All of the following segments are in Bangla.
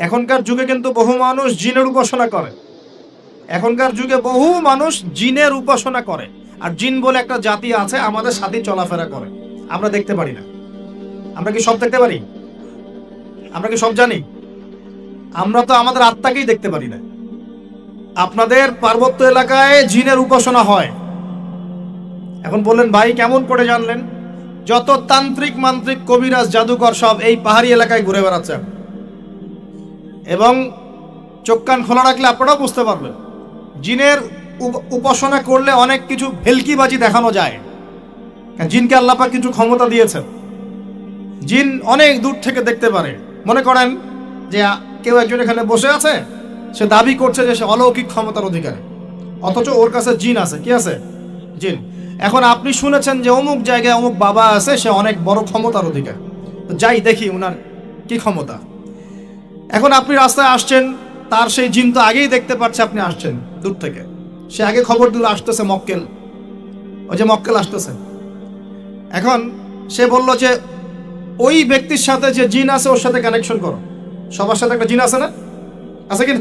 এখনকার যুগে কিন্তু বহু মানুষ জিনের উপাসনা করে। এখনকার যুগে বহু মানুষ জিনের উপাসনা করে। আর জিন বলে একটা জাতি আছে, আমাদের সাথে চলাফেরা করে, আমরা দেখতে পারি না। আমরা কি সব দেখতে পারি? আমরা কি সব জানি? আমরা তো আমাদের আত্মাকেই দেখতে পারি না। আপনাদের পার্বত্য এলাকায় জিনের উপাসনা হয়। এখন বললেন ভাই কেমন করে জানলেন? যত তান্ত্রিক মান্ত্রিক কবিরাজ জাদুকর সব এই পাহাড়ি এলাকায় ঘুরে বেড়াচ্ছে, এবং চোখ কান খোলা রাখলে আপনারাও বুঝতে পারবেন। জিনের উপাসনা করলে অনেক কিছু ভেলকিবাজি দেখানো যায়। জিনকে আল্লাহ পাক কিছু ক্ষমতা দিয়েছেন। জিন অনেক দূর থেকে দেখতে পারে। মনে করেন যে কেউ একজন এখানে বসে আছে, সে দাবি করছে যে সে অলৌকিক ক্ষমতার অধিকারী, অথচ ওর কাছে জিন আছে। কি আছে? জিন। এখন আপনি শুনেছেন যে অমুক জায়গায় অমুক বাবা আছে, সে অনেক বড় ক্ষমতার অধিকারী, তো যাই দেখি ওনার কি ক্ষমতা। এখন আপনি রাস্তায় আসছেন, তার সেই জিন তো আগেই দেখতে পাচ্ছে আপনি আসছেন দূর থেকে, সে আগে খবর দিল আসতেছে মক্কেল, ওই যে মক্কেল আসতেছে। এখন সে বলল যে ওই ব্যক্তির সাথে যে জিন আছে ওর সাথে কানেকশন করো। সবার সাথে একটা জিন আছে না? আছে কি না?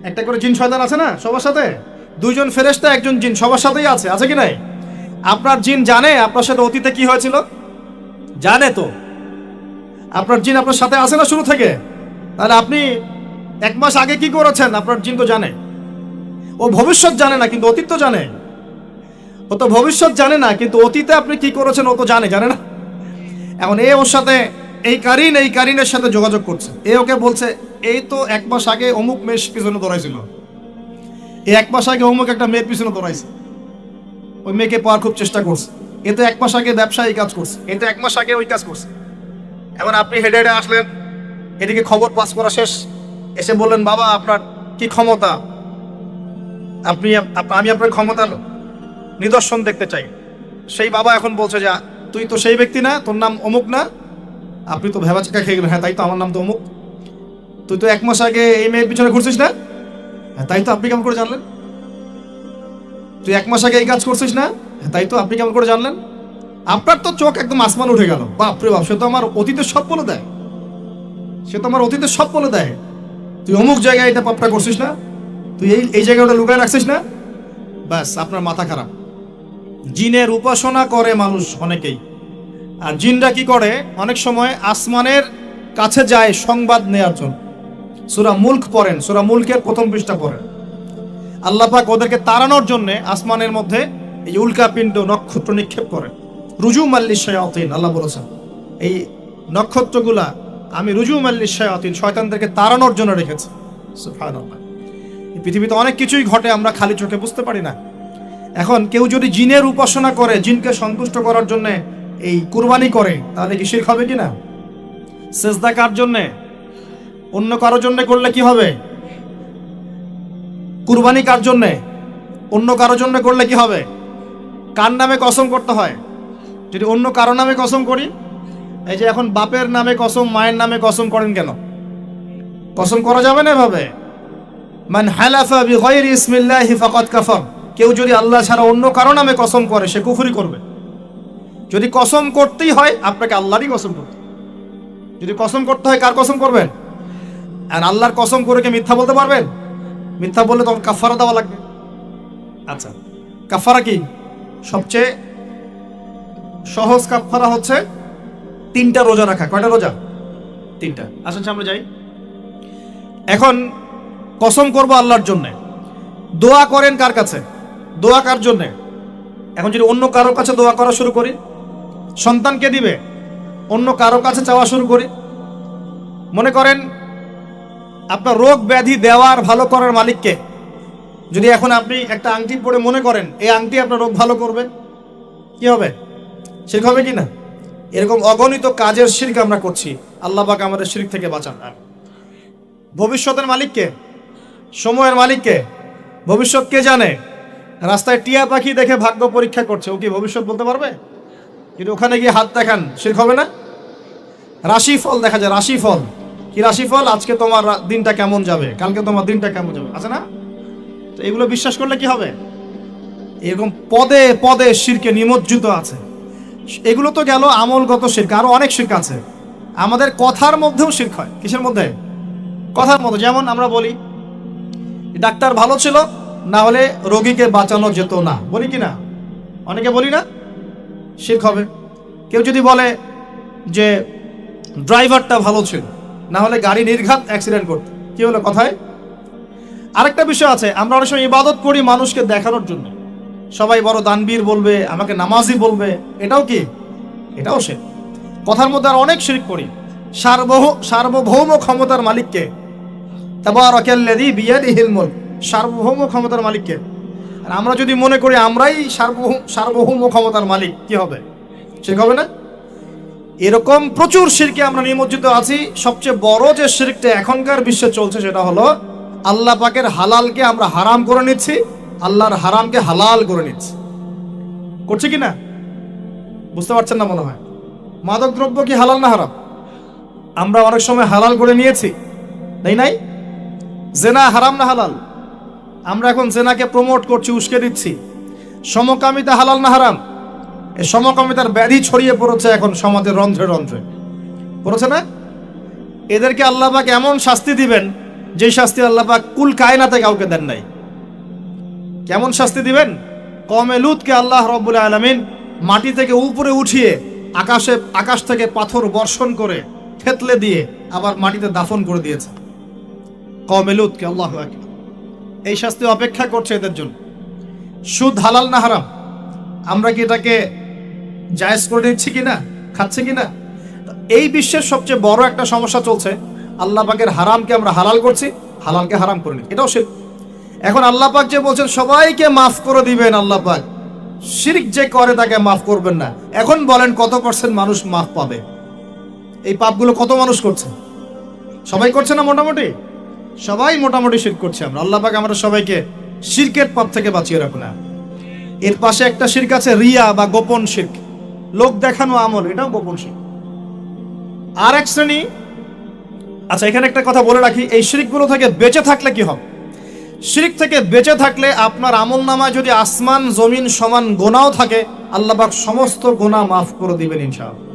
একটা করে জিন শয়তান আছে না সবার সাথে? দুইজন ফেরেশতা একজন জিন সবার সাথেই আছে, আছে কি নাই? আপনার জিন জানে আপনার সাথে অতীতে কি হয়েছিল? জানে তো। আপনার জিন আপনার সাথে আছে না শুরু থেকে? তাহলে আপনি 1 মাস আগে কি করেছেন আপনার জিন তো জানে। ও ভবিষ্যৎ জানে না কিন্তু অতীত তো জানে। ও তো ভবিষ্যৎ জানে না কিন্তু অতীতে আপনি কি করেছেন ও তো জানে না? এখন এ ওর সাথে এই কারিনের সাথে যোগাযোগ করছে। এ ওকে বলছে এই তো 1 মাস আগে অমুক মেয়ের পিছনে দৌড়াইছিল, এই 1 মাস আগে অমুক একটা মেয়ের পিছনে দৌড়াইছে, ওই মেয়েকে পাওয়ার খুব চেষ্টা করছে। এ তো 1 মাস আগে ব্যবসায়ী কাজ করছে, এ তো 1 মাস আগে ওই কাজ করছে। এখন আপনি হেডে হেডে আসলেন, এদিকে খবর পাস করা শেষ, এসে বললেন বাবা আপনার কি ক্ষমতা, আমি আপনার ক্ষমতার নিদর্শন দেখতে চাই। সেই বাবা এখন বলছে যে তুই তো সেই ব্যক্তি না, তোর নাম অমুক না? আপনি তো ভেবাচাকা খেয়ে গেলেন। হ্যাঁ তাই তো, আমার নাম তো অমুক। তুই তো 1 মাস আগে এই মেয়ের পিছনে ঘুরছিস না? হ্যাঁ তাই তো, আপনি কেমন করে জানলেন? তুই 1 মাস আগে এই কাজ করছিস না? হ্যাঁ তাই তো, আপনি কেমন করে জানলেন? আপনার তো চোখ একদম আসমান উঠে গেল। বাপরে বাপ, সে তো আমার অতীতের সব বলে দেয়, সে তো আমার অতীতের সব বলে দেয়। তুই অমুক জায়গায় এটা পাপটা করছিস না? তুই এই জায়গাটা লুকায় রাখছিস না? ব্যাস, আপনার মাথা খারাপ। জিনের উপাসনা করে মানুষ অনেকেই। আর জিনরা কি করে, অনেক সময় আসমানের কাছে যায় সংবাদ নেওয়ার জন্য। সূরা মুলক পড়েন, সূরা মুলকের 1ম পৃষ্ঠা পড়েন। আল্লাহ পাক ওদেরকে তাড়ানোর জন্য আসমানের মধ্যে এই উল্কাপিণ্ড নক্ষত্র নিক্ষেপ করেন। রুজুম আল্লিশ শায়াতিন, আল্লাহ বলেছেন এই নক্ষত্রগুলা আমি রুজুম আল্লিশ শায়াতিন, শয়তানদেরকে তাড়ানোর জন্য রেখেছি। সুবহানাল্লাহ। এই পৃথিবীতে অনেক কিছুই ঘটে, আমরা খালি চোখে বুঝতে পারি না। এখন কেউ যদি জিনের উপাসনা করে, জিনকে সন্তুষ্ট করার জন্য এই কুরবানি করে, তাহলে কি শিরক হবে কিনা? সেজদা কার জন্যে? অন্য কারোর জন্য করলে কি হবে? কুরবানি কার জন্যে? অন্য কারোর জন্য করলে কি হবে? কার নামে কসম করতে হয়? যদি অন্য কারো নামে কসম করি, এই যে এখন বাপের নামে কসম, মায়ের নামে কসম করেন কেন? কসম করা যাবে না এভাবে। মান হালাফা বিগাইরি ইসমিল্লাহি ফাকাদ কাফার, কেউ যদি আল্লাহ ছাড়া অন্য কারো নামে কসম করে সে কুফরি করবে। যদি কসম করতেই হয় আপনাকে আল্লাহরই কসম করতে। যদি কসম করতে হয় কার কসম করবেন? আর আল্লাহর কসম করে কি মিথ্যা বলতে পারবেন? মিথ্যা বললে তখন কাফারা দেওয়া লাগবে। আচ্ছা, কাফারা কি? সবচেয়ে সহজ কাফারা হচ্ছে 3টা রোজা রাখা। কয়টা রোজা? 3টা। আসেন সামনে যাই। এখন কসম করব আল্লাহর জন্য। দোয়া করেন কার কাছে? দোয়া কার জন্যে? এখন যদি অন্য কারোর কাছে দোয়া করা শুরু করি, সন্তানকে দিবে, অন্য কারো কাছে চাওয়া শুরু করি। মনে করেন আপনার রোগ ব্যাধি দেওয়ার ভালো করার মালিককে যদি এখন আপনি একটা আংটি পরে মনে করেন এই আংটি আপনার রোগ ভালো করবে, কি হবে? শিরক হবে কি না? এরকম অগণিত কাজের শিরক আমরা করছি। আল্লাহ পাক আমাদের শিরক থেকে বাঁচান। ভবিষ্যতের মালিককে, সময়ের মালিককে, ভবিষ্যৎ কে জানে? রাস্তায় টিয়া পাখি দেখে ভাগ্য পরীক্ষা করছে, ও কি ভবিষ্যৎ বলতে পারবে? কিন্তু ওখানে গিয়ে হাত দেখান, শিরক হবে না? রাশিফল দেখা যায়, রাশিফল কি? রাশিফল আজকে তোমার দিনটা কেমন যাবে, কালকে তোমার দিনটা কেমন যাবে, আছে না? তো এগুলো বিশ্বাস করলে কি হবে? এরকম পদে পদে শিরকে নিমজ্জিত আছে। এগুলো তো গেল আমলগত শিরক, আরো অনেক শিরক আছে। আমাদের কথার মধ্যেও শিরক হয়। কিসের মধ্যে? কথার মতো যেমন আমরা বলি ডাক্তার ভালো ছিল, না হলে রোগীকে বাঁচানো যেত না, বলি কি না? অনেকে বলি না, শিরক হবে। কেউ যদি বলে যে ড্রাইভারটা ভালো ছিল, না হলে গাড়ি নির্ঘাত অ্যাক্সিডেন্ট করত, কি হলো কথায়? আরেকটা বিষয় আছে, আমরা অনেক সময় ইবাদত করি মানুষকে দেখানোর জন্য, সবাই বড় দানবীর বলবে, আমাকে নামাজি বলবে, এটাও কি? এটাও সে কথার মধ্যে আর অনেক শিরক করি। সার্বভৌম ক্ষমতার মালিককে, তাবারাকাল্লাযী বিয়াদিহিল মুলক, সার্বভৌম ক্ষমতার মালিককে। আর আমরা যদি মনে করি আমরাই সার্বভৌম ক্ষমতার মালিক, কি হবে? শিরক হবে না? এরকম প্রচুর শিরকে আমরা নিমজ্জিত আছি। সবচেয়ে বড় যে শিরকটা এখনকার বিশ্বে চলছে সেটা হলো আল্লাহ পাকের হালালকে আমরা হারাম করে নিচ্ছি, আল্লাহর হারামকে হালাল করে নিচ্ছি। করছে কি না? বুঝতে পারছেন না মনে হয়। মাদক দ্রব্য কি হালাল না হারাম? আমরা অনেক সময় হালাল করে নিয়েছি, তাই নাই? জেনা হারাম না হালাল? আমরা এখন জেনাকে প্রমোট করছি, উস্কে দিচ্ছি। সমকামিতা হালাল না হারাম? এই সমকামিতার ব্যাধি ছড়িয়ে পড়েছে এখন সমাজের রন্ধ্রে রন্ধ্রে, পড়েছে না? এদেরকে আল্লাহ পাক এমন শাস্তি দিবেন যে শাস্তি আল্লাহ পাক কুল কায়নাতে কাউকে দেন নাই। কেমন শাস্তি দিবেন? কওমে লূতকে আল্লাহ রাব্বুল আলামিন মাটি থেকে উপরে উঠিয়ে আকাশ থেকে পাথর বর্ষণ করে থেতলে দিয়ে আবার মাটিতে দাফন করে দিয়েছে কওমে লূতকে। আল্লাহু আকবার। এই শাস্তি অপেক্ষা করছে এদের জন্য। সুদ হালাল না হারাম? আমরা কি এটাকে জায়েজ করে নিচ্ছি কিনা, খাচ্ছি কিনা? এই বিশ্বের সবচেয়ে বড় একটা সমস্যা চলছে, আল্লাহ পাকের হারামকে আমরা হালাল করছি, হালালকে হারাম করে নিচ্ছি, এটাও শিরক। এখন আল্লাহ পাক যে বলছেন সবাইকে মাফ করে দিবেন, আল্লাহ পাক শিরক যে করে তাকে মাফ করবেন না। এখন বলেন কত % মানুষ মাফ পাবে? এই পাপগুলো কত মানুষ করছে? সবাই করছে না? মোটামুটি সবাই মোটামুটি শিরক করছে। আমরা আল্লাহ পাক আমরা সবাইকে শিরকের পাপ থেকে বাঁচিয়ে রাখুন না। এর পাশে একটা শিরক আছে রিয়া বা গোপন শিরক, লোক দেখানো আমল, এটাও গোপন শিরক। আর এক শ্রেণী, আচ্ছা এখানে একটা কথা বলে রাখি, এই শিরকগুলো থেকে বেঁচে থাকলে কি হবে? শিরক থেকে বেঁচে থাকলে আপনার আমলনামায় যদি আসমান জমিন সমান গোনাও থাকে, আল্লাহ পাক সমস্ত গোনা মাফ করে দিবেন ইনশাআল্লাহ।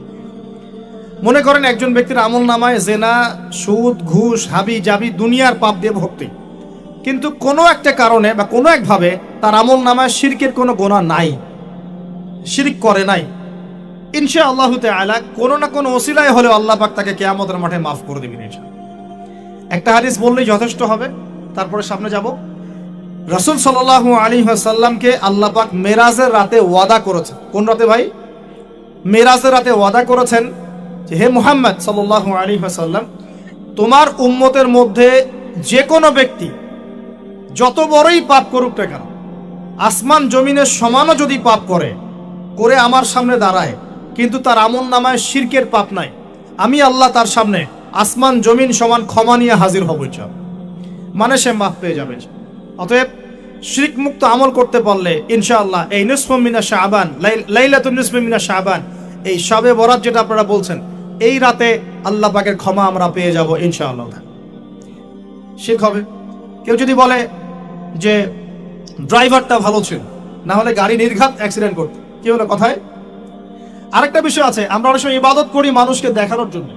মনে করেন একজন ব্যক্তির আমলনামায় জেনা, সুদ, ঘুষ, হাবি জাবি দুনিয়ার পাপ দিয়ে ভর্তি, কিন্তু কোনো একটা কারণে বা কোনো একভাবে তার আমলনামায় শিরকের কোনো গোনা নাই, শিরক করে নাই, ইনশাআল্লাহু তাআলা কোনো না কোনো ওসিলায় হলেও আল্লাহ পাক তাকে কিয়ামতের মাঠে মাফ করে দিবেন ইনশাআল্লাহ। একটা হাদিস বললেই যথেষ্ট হবে, তারপরে সামনে যাব। রাসূল সাল্লাল্লাহু আলাইহি ওয়াসাল্লামকে আল্লাহ পাক মেরাজের রাতে ওয়াদা করেছেন। কোন রাতে ভাই? মেরাজের রাতে ওয়াদা করেছেন যে হে মুহাম্মদ সাল্লাল্লাহু আলাইহি ওয়াসাল্লাম, তোমার উম্মতের মধ্যে যে কোনো ব্যক্তি যত বড়ই পাপ করুক না কেন, আসমান জমিনের সমানও যদি পাপ করে আমার সামনে দাঁড়ায়, কিন্তু তার আমলনামায় শিরকের পাপ নাই, আমি আল্লাহ তার সামনে আসমান জমিন সমান ক্ষমা নিয়ে হাজির হব ইনশাআল্লাহ। মানে সে মাফ পেয়ে যাবে। অতএব শিরক মুক্ত আমল করতে পারলে ইনশাআল্লাহ এই নিসফু মিনা শাবান, লাইলাতুন নিসফি মিনা শাবান, এই শবে বরাত যেটা আপনারা বলছেন, এই রাতে আল্লাহ পাকের ক্ষমা আমরা পেয়ে যাব ইনশাআল্লাহ। শিরক হবে। কেউ যদি বলে যে ড্রাইভারটা ভালো ছিল, না হলে গাড়ি নির্ঘাত অ্যাক্সিডেন্ট করত, কি হলো কথায়? আরেকটা বিষয় আছে, আমরা অনেক সময় ইবাদত করি মানুষকে দেখানোর জন্য,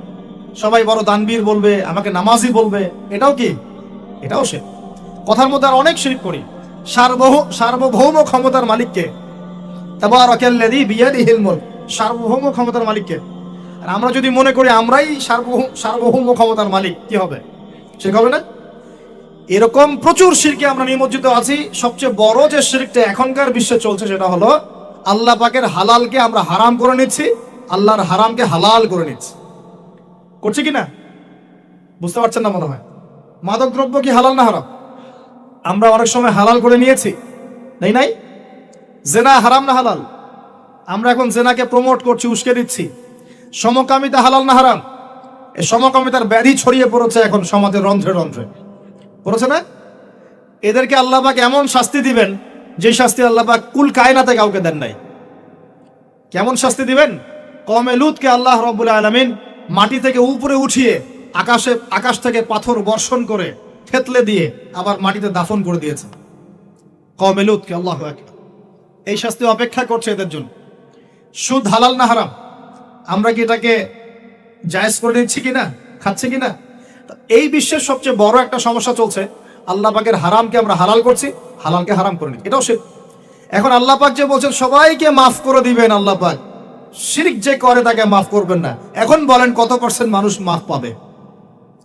সবাই বড় দানবীর বলবে, আমাকে নামাজি বলবে, এটাও কি? এটাও সে কথার মধ্যে আর অনেক শিরক করি। সার্বভৌম ক্ষমতার মালিককে, তাবারাকাল্লাযী বিয়াদিহিল মুলক, সার্বভৌম ক্ষমতার মালিককে। আর আমরা যদি মনে করি আমরাই সার্বভৌম ক্ষমতার মালিক, কি হবে? শিরক হবে না? এরকম প্রচুর শিরকে আমরা নিমজ্জিত আছি। সবচেয়ে বড় যে শিরকটা এখনকার বিশ্বে চলছে সেটা হলো আল্লাহ পাকের হালালকে আমরা হারাম করে নিচ্ছি, আল্লাহর হারামকে হালাল করে নিচ্ছি। করছে কি না? বুঝতে পারছেন না মনে হয়। মাদক দ্রব্য কি হালাল না হারাম? আমরা অনেক সময় হালাল করে নিয়েছি, তাই নাই? জেনা হারাম না হালাল? আমরা এখন জেনাকে প্রমোট করছি, উস্কে দিচ্ছি। সমকামিতা হালাল না হারাম? এই সমকামিতার ব্যাধি ছড়িয়ে পড়েছে এখন সমাজের রন্ধ্রে রন্ধ্রে, পড়েছে না? এদেরকে আল্লাহ পাক এমন শাস্তি দিবেন যে শাস্তি আল্লাহ পাক কুল কায়নাতে কাউকে দেন নাই। কেমন শাস্তি দিবেন? কওমে লূতকে আল্লাহ রাব্বুল আলামিন মাটি থেকে উপরে উঠিয়ে আকাশ থেকে পাথর বর্ষণ করে থেতলে দিয়ে আবার মাটিতে দাফন করে দিয়েছে কওমে লূতকে। আল্লাহু আকবার। এই শাস্তি অপেক্ষা করছে এদের জন্য। সুদ হালাল না হারাম? আমরা কি এটাকে জায়েজ করে নিচ্ছি কিনা, খাচ্ছি কিনা? এই বিশ্বের সবচেয়ে বড় একটা সমস্যা চলছে, আল্লাহ পাকের হারামকে আমরা হালাল করছি, হালালকে হারাম করে নিচ্ছি, এটাও শিরক। এখন আল্লাহ পাক যে বলছেন সবাইকে মাফ করে দিবেন, আল্লাহ পাক শিরক যে করে তাকে মাফ করবেন না। এখন বলেন কত % মানুষ মাফ পাবে?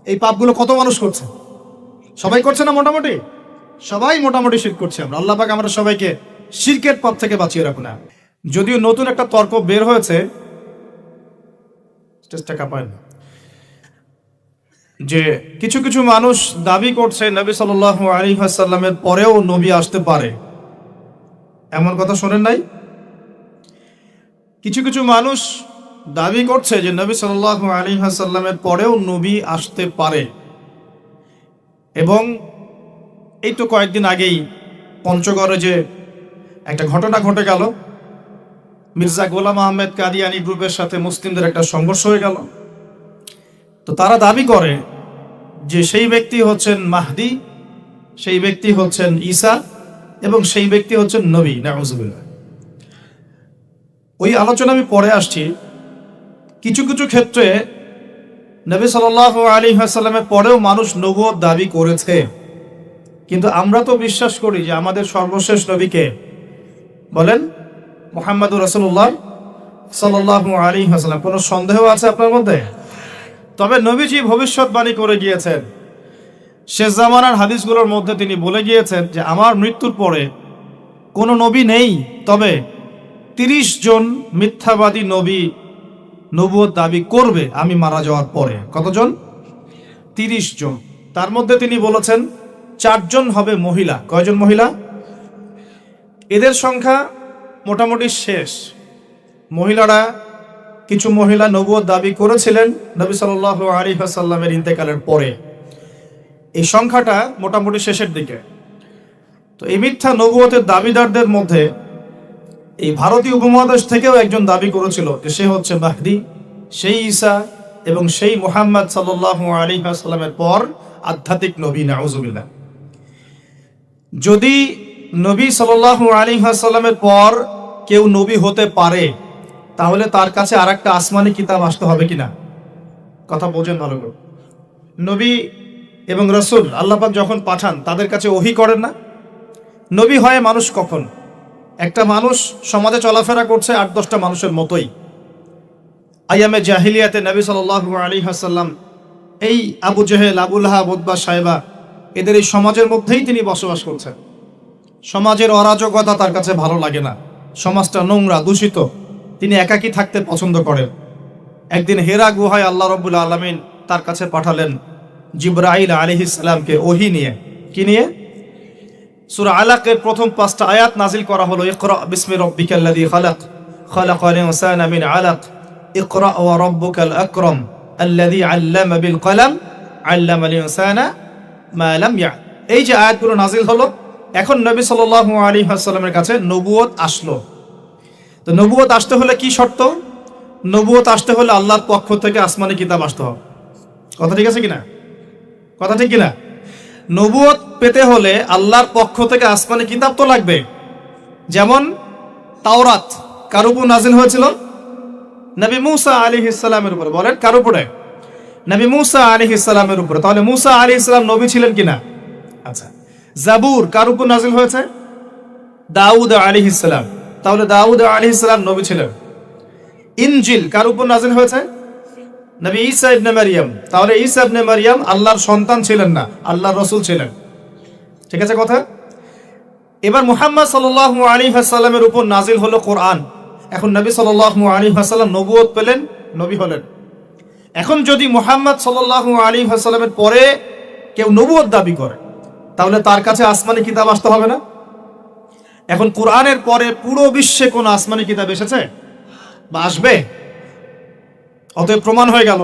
এই পাপগুলো কত মানুষ করছে? সবাই করছে না? মোটামুটি সবাই মোটামুটি শিরক করছে। আমরা আল্লাহ পাক আমরা সবাইকে শিরকের পথ থেকে বাঁচিয়ে রাখুন। যদিও নতুন একটা তর্ক বের হয়েছে, যে কিছু কিছু মানুষ দাবি করছে নবী সাল্লাল্লাহু আলাইহি ওয়াসাল্লামের পরেও নবী আসতে পারে। এমন কথা শোনেন নাই? কিছু কিছু মানুষ দাবি করছে যে নবী সাল্লাল্লাহু আলাইহি ওয়াসাল্লামের পরেও নবী আসতে পারে। এবং এই তো কয়েকদিন আগেই পঞ্চগড়ে যে একটা ঘটনা ঘটে গেল, মির্জা গোলাম আহমেদ কাদিয়ানি গ্রুপের সাথে মুসলিমদের একটা সংঘর্ষ হয়ে গেল। তো তারা দাবি করে যে সেই ব্যক্তি হচ্ছেন মাহদি, সেই ব্যক্তি হচ্ছেন ঈসা, এবং সেই ব্যক্তি হচ্ছেন নবী। নাউযুবিল্লাহ। ওই আলোচনা আমি পরে আসছি। কিছু কিছু ক্ষেত্রে নবী সাল্লাল্লাহু আলাইহি ওয়াসাল্লামের পরেও মানুষ নবুয়ত দাবি করেছে, কিন্তু আমরা তো বিশ্বাস করি যে আমাদের সর্বশেষ নবীকে বলেন মুহাম্মদুর রাসূলুল্লাহ সাল্লাল্লাহু আলাইহি ওয়াসাল্লাম। কোনো সন্দেহ আছে আপনার মধ্যে? তবে নবীজি ভবিষ্যৎবাণী করে গিয়েছেন, শেষ জামানার হাদিসগুলোর মধ্যে তিনি বলে গিয়েছেন যে আমার মৃত্যুর পরে কোনো নবী নেই, তবে 30 জন মিথ্যাবাদী নবী নবুয়ত দাবি করবে আমি মারা যাওয়ার পরে। কতজন? 30 জন। তার মধ্যে তিনি বলেছেন 4 জন হবে মহিলা। কয়জন মহিলা? এদের সংখ্যা মোটামুটি শেষ। মহিলারা, কিছু মহিলা নবুয়ত দাবি করেছিলেন নবী সাল্লাল্লাহু আলাইহি ওয়াসাল্লামের ইন্তেকালের পরে। এই সংখ্যাটা মোটামুটি শেষের দিকে। তো এই মিথ্যা নবুয়তের দাবিদারদের মধ্যে এই ভারতীয় উপমহাদেশ থেকেও একজন দাবি করেছিল যে সে হচ্ছে মাহদি, সেই ঈসা এবং সেই মুহাম্মদ সাল্লাল্লাহু আলাইহি ওয়াসাল্লামের পর আধ্যাত্মিক নবী। নাউযুবিল্লাহ। যদি নবী সাল্লাল্লাহু আলাইহি ওয়াসাল্লামের পর কেউ নবী হতে পারে, তাহলে তার কাছে আরেকটা আসমানি কিতাব আসতে হবে কিনা? কথা বোঝেন ভালো করে। নবী এবং রাসূল আল্লাহ পাক যখন পাঠান তাদের কাছে ওহী করেন না? নবী হয় মানুষ কখন? একটা মানুষ সমাজে চলাফেরা করছে 8-10টা মানুষের মতোই। আইয়ামে জাহিলিয়াতে নবী সাল্লাল্লাহু আলাইহি ওয়াসাল্লাম এই আবু জেহেল, আবু লাহাব, উতবা, সাইবা এদের এই সমাজের মধ্যেই তিনি বসবাস করছেন। সমাজের অরাজকতা তার কাছে ভালো লাগে না, সমাজটা নোংরা, দূষিত, তিনি একাকী থাকতে পছন্দ করেন। একদিন হেরা গুহায় আল্লাহ রাব্বুল আলামিন তার কাছে পাঠালেন জিবরাইল আলাইহিস সালামকে ওহী নিয়ে। কি নিয়ে? সূরা আলাকের প্রথম 5টা আয়াত নাজিল করা হলো, ইকরা বিসমি রাব্বিকাল্লাযী খালাক, খালাকাল ইনসানা মিন আলাক, ইকরা ওয়া রাব্বুকাল আকরাম, আল্লাযী আল্লামা বিল কলম, আল্লামাল ইনসানা মা লাম ইয়া'লাম। এই যে আয়াতগুলো নাজিল হলো, এখন নবী সাল্লাল্লাহু আলাইহি ওয়াসাল্লামের কাছে নবুয়ত আসলো। তো নবুয়ত আসতে হলে কি শর্ত? নবুয়ত আসতে হলে আল্লাহর পক্ষ থেকে আসমানি কিতাব আসতে হবে। কথা ঠিক আছে কিনা? কথা ঠিক কিনা? নবুয়ত পেতে হলে আল্লাহর পক্ষ থেকে আসমানি কিতাব তো লাগবে। যেমন তাওরাত কার উপর নাজিল হয়েছিল? নবী মুসা আলাইহিস সালামের উপর। বলেন কার উপরে? নবী মুসা আলাইহিস সালামের উপরে। তাহলে মুসা আলাইহিস সালাম নবী ছিলেন কিনা? আচ্ছা। জাবুর কার উপর নাজিল হয়েছে? দাউদ আলাইহিস সালাম। তাহলে দাউদ আলাইহিস সালাম নবী ছিলেন। ইনজিল কার উপর নাজিল হয়েছে? নবী ঈসা ইবনে মারইয়াম। তাহলে ঈসা ইবনে মারইয়াম আল্লাহর সন্তান ছিলেন না, আল্লাহর রাসূল ছিলেন। ঠিক আছে কথা? এবার মুহাম্মদ সাল্লাল্লাহু আলাইহি ওয়াসাল্লামের উপর নাজিল হলো কোরআন। এখন নবী সাল্লাল্লাহু আলাইহি ওয়াসাল্লাম নবুয়ত পেলেন, নবী হলেন। এখন যদি মুহাম্মদ সাল্লাল্লাহু আলাইহি ওয়াসাল্লামের পরে কেউ নবুয়ত দাবি করে, তাহলে তার কাছে আসমানি কিতাব আসতে হবে না? এখন কোরআনের পরে পুরো বিশ্বে কোন আসমানি কিতাব এসেছে বা আসবে? অতএব প্রমাণ হয়ে গেল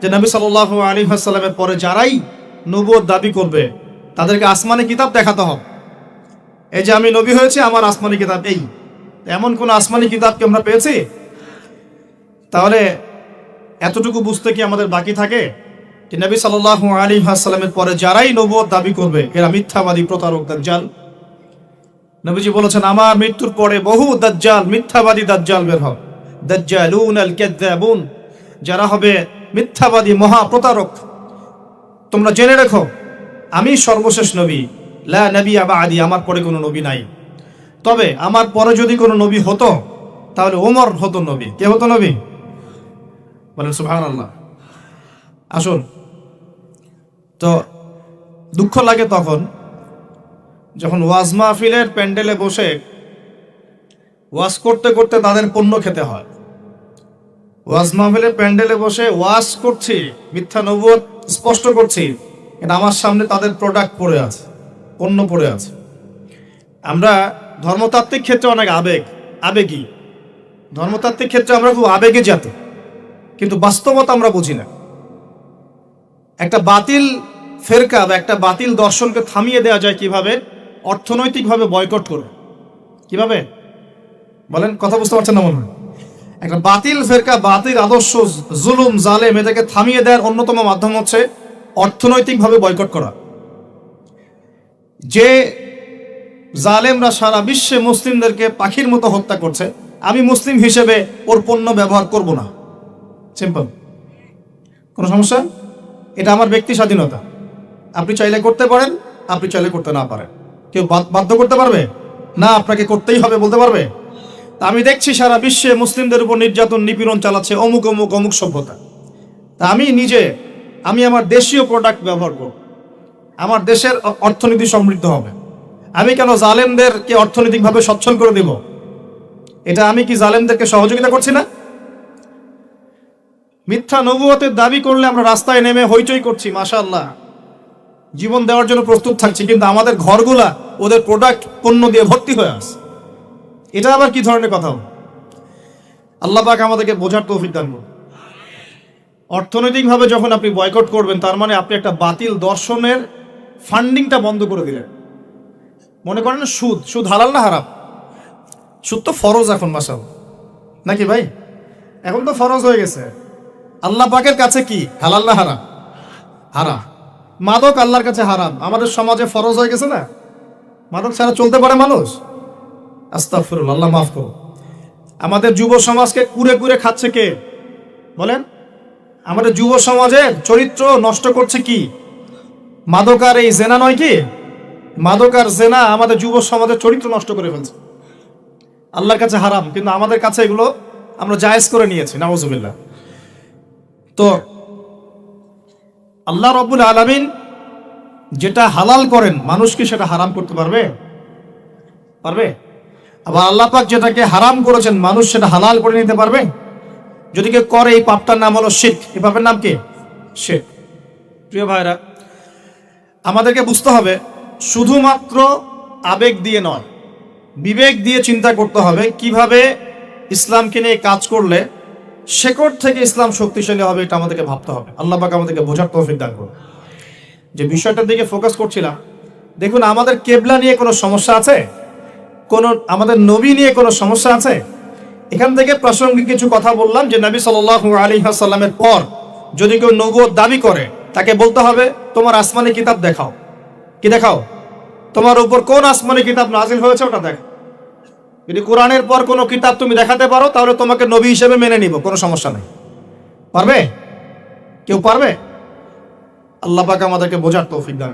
যে নবী সাল্লাল্লাহু আলাইহি ওয়াসাল্লামের পরে যারাই নবুয়ত দাবি করবে তাদেরকে আসমানি কিতাব দেখাতে হবে। এই যে আমি নবী হয়েছি, আমার আসমানি কিতাব এই। এমন কোন আসমানি কিতাব কি আমরা পেয়েছি? তাহলে এতটুকু বুঝতে কি আমাদের বাকি থাকে যে নবী সাল্লাল্লাহু আলাইহি ওয়াসাল্লামের পরে যারাই নবুয়ত দাবি করবে এরা মিথ্যাবাদী, প্রতারক, দাজ্জাল। নবীজি বলেছেন আমার মৃত্যুর পরে বহু দাজ্জাল, মিথ্যাবাদী দাজ্জাল বের হবে। দাজ্জালুন আল কাযযাবুন, যারা হবে মিথ্যাবাদী, মহা প্রতারক। তোমরা জেনে রেখো আমি সর্বশেষ নবী, লা নবিয়্যা বা'দি, আমার পরে কোনো নবী নাই। তবে আমার পরে যদি কোনো নবী হতো তাহলে ওমর হতো নবী। কে হতো নবী? বলেন সুবহানাল্লাহ। আসুন, তো দুঃখ লাগে তখন যখন ওয়াজ মাহফিলের প্যান্ডেলে বসে ওয়াজ করতে করতে তাদের পণ্য খেতে হয়। ওয়াজ মাহফিলের প্যান্ডেলে বসে ওয়াজ করছি, মিথ্যা নবুয়ত স্পষ্ট করছি, কিন্তু আমার সামনে তাদের প্রোডাক্ট পড়ে আছে, পণ্য পড়ে আছে। আমরা ধর্মতাত্ত্বিক ক্ষেত্রে অনেক আবেগী, ধর্মতাত্ত্বিক ক্ষেত্রে আমরা খুব আবেগে জাতি, কিন্তু বাস্তবতা আমরা বুঝি না। একটা বাতিল ফেরকা বা একটা বাতিল দর্শনকে থামিয়ে দেওয়া যায় কিভাবে? অর্থনৈতিকভাবে বয়কট করে। কিভাবে বলেন? কথা বুঝতে পারছেন না মনে হয়? একটা বাতিল ফেরকা, বাতিল আদর্শ, জুলুম, জালেম, এটাকে থামিয়ে দেওয়ার অন্যতম মাধ্যম হচ্ছে অর্থনৈতিকভাবে বয়কট করা। যে জালেমরা সারা বিশ্বে মুসলিমদেরকে পাখির মতো হত্যা করছে, আমি মুসলিম হিসেবে ওর পণ্য ব্যবহার করব না। সিম্পল। কোনো সমস্যা? এটা আমার ব্যক্তি স্বাধীনতা। আপনি চাইলে করতে পারেন, আপনি চাইলে করতে না পারেন। কেউ বাধ্য করতে পারবে না, আপনাকে করতেই হবে বলতে পারবে? তা আমি দেখছি সারা বিশ্বে মুসলিমদের উপর নির্যাতন, নিপীড়ন চালাচ্ছে অমুক অমুক অমুক সভ্যতা। তা আমি আমার দেশীয় প্রোডাক্ট ব্যবহার করব, আমার দেশের অর্থনীতি সমৃদ্ধ হবে। আমি কেন জালেমদেরকে অর্থনৈতিকভাবে সচ্ছল করে দেব? এটা আমি কি জালেমদেরকে সহযোগিতা করছি না? মিথ্যা নবুয়তের দাবি করলে আমরা রাস্তায় নেমে হইচই করছি, মাশাআল্লাহ, জীবন দেওয়ার জন্য প্রস্তুত থাকছি, কিন্তু আমাদের ঘরগুলা ওদের প্রোডাক্ট পণ্য দিয়ে ভর্তি হয়ে আছে। এটা আবার কি ধরনের কথা? আল্লাহ পাক আমাদেরকে বোঝার তৌফিক দান করুন। অর্থনৈতিকভাবে যখন আপনি বয়কট করবেন, তার মানে আপনি একটা বাতিল দর্শনের ফান্ডিংটা বন্ধ করে দিলেন। মনে করেন সুদ হালাল না হারাম? সুদ তো ফরজ এখন, মাশাআল্লাহ, নাকি ভাই? এখন তো ফরজ হয়ে গেছে। আল্লাহ পাকের কাছে কি হালাল না হারাম? হারাম। মাদক আল্লাহর কাছে হারাম, আমাদের সমাজে ফরজ হয়ে গেছে না? মাদক ছাড়া চলতে পারে মানুষ? আস্তাগফিরুল্লাহ, আল্লাহ মাফ করুন। আমাদের যুব সমাজকে কুরে কুরে খাচ্ছে কে বলেন? আমাদের যুব সমাজের চরিত্র নষ্ট করছে কি? মাদক আর এই জেনা নয় কি? মাদক আর জেনা আমাদের যুব সমাজের চরিত্র নষ্ট করে ফেলছে। আল্লাহর কাছে হারাম, কিন্তু আমাদের কাছে এগুলো আমরা জায়েজ করে নিয়েছি, নাউজুবিল্লাহ। তো আল্লাহ রাব্বুল আলামিন যেটা হালাল করেন, মানুষ কি সেটা হারাম করতে পারবে? পারবে? আবার আল্লাহ পাক যেটাকে হারাম করেছেন, মানুষ সেটা হালাল করে নিতে পারবে? যদি কেউ করে, এই পাপটার নাম হলো শিরক। এই পাপের নাম কি? শিরক। প্রিয় ভাইরা, আমাদেরকে বুঝতে হবে শুধুমাত্র আবেগ দিয়ে নয়, বিবেক দিয়ে চিন্তা করতে হবে কিভাবে ইসলামকে নিয়ে কাজ করলে শেকড় থেকে ইসলাম শক্তিশালী হবে। এটা আমাদেরকে ভাবতে হবে। আল্লাহ পাক আমাদেরকে বোঝার তৌফিক দান করুন। যে বিষয়টার দিকে ফোকাস করছিলাম, দেখুন, আমাদের কেবলা নিয়ে কোনো সমস্যা আছে? আমাদের নবী নিয়ে কোনো সমস্যা আছে? এখান থেকে প্রাসঙ্গিক কিছু কথা বললাম যে নবী সাল্লাল্লাহু আলাইহি ওয়াসাল্লামের পর যদি কেউ নবুয়ত দাবি করে, তাকে বলতে হবে তোমার আসমানি কিতাব দেখাও। কি দেখাও? তোমার উপর কোন আসমানি কিতাব নাজিল হয়েছে ওটা দেখ। যদি কোরআনের পর কোনো কিতাব তুমি দেখাতে পারো, তাহলে তোমাকে নবী হিসেবে মেনে নিব, কোনো সমস্যা নেই। পারবে? কেউ পারবে? আল্লাহ পাক আমাদেরকে বোঝার তৌফিক দান।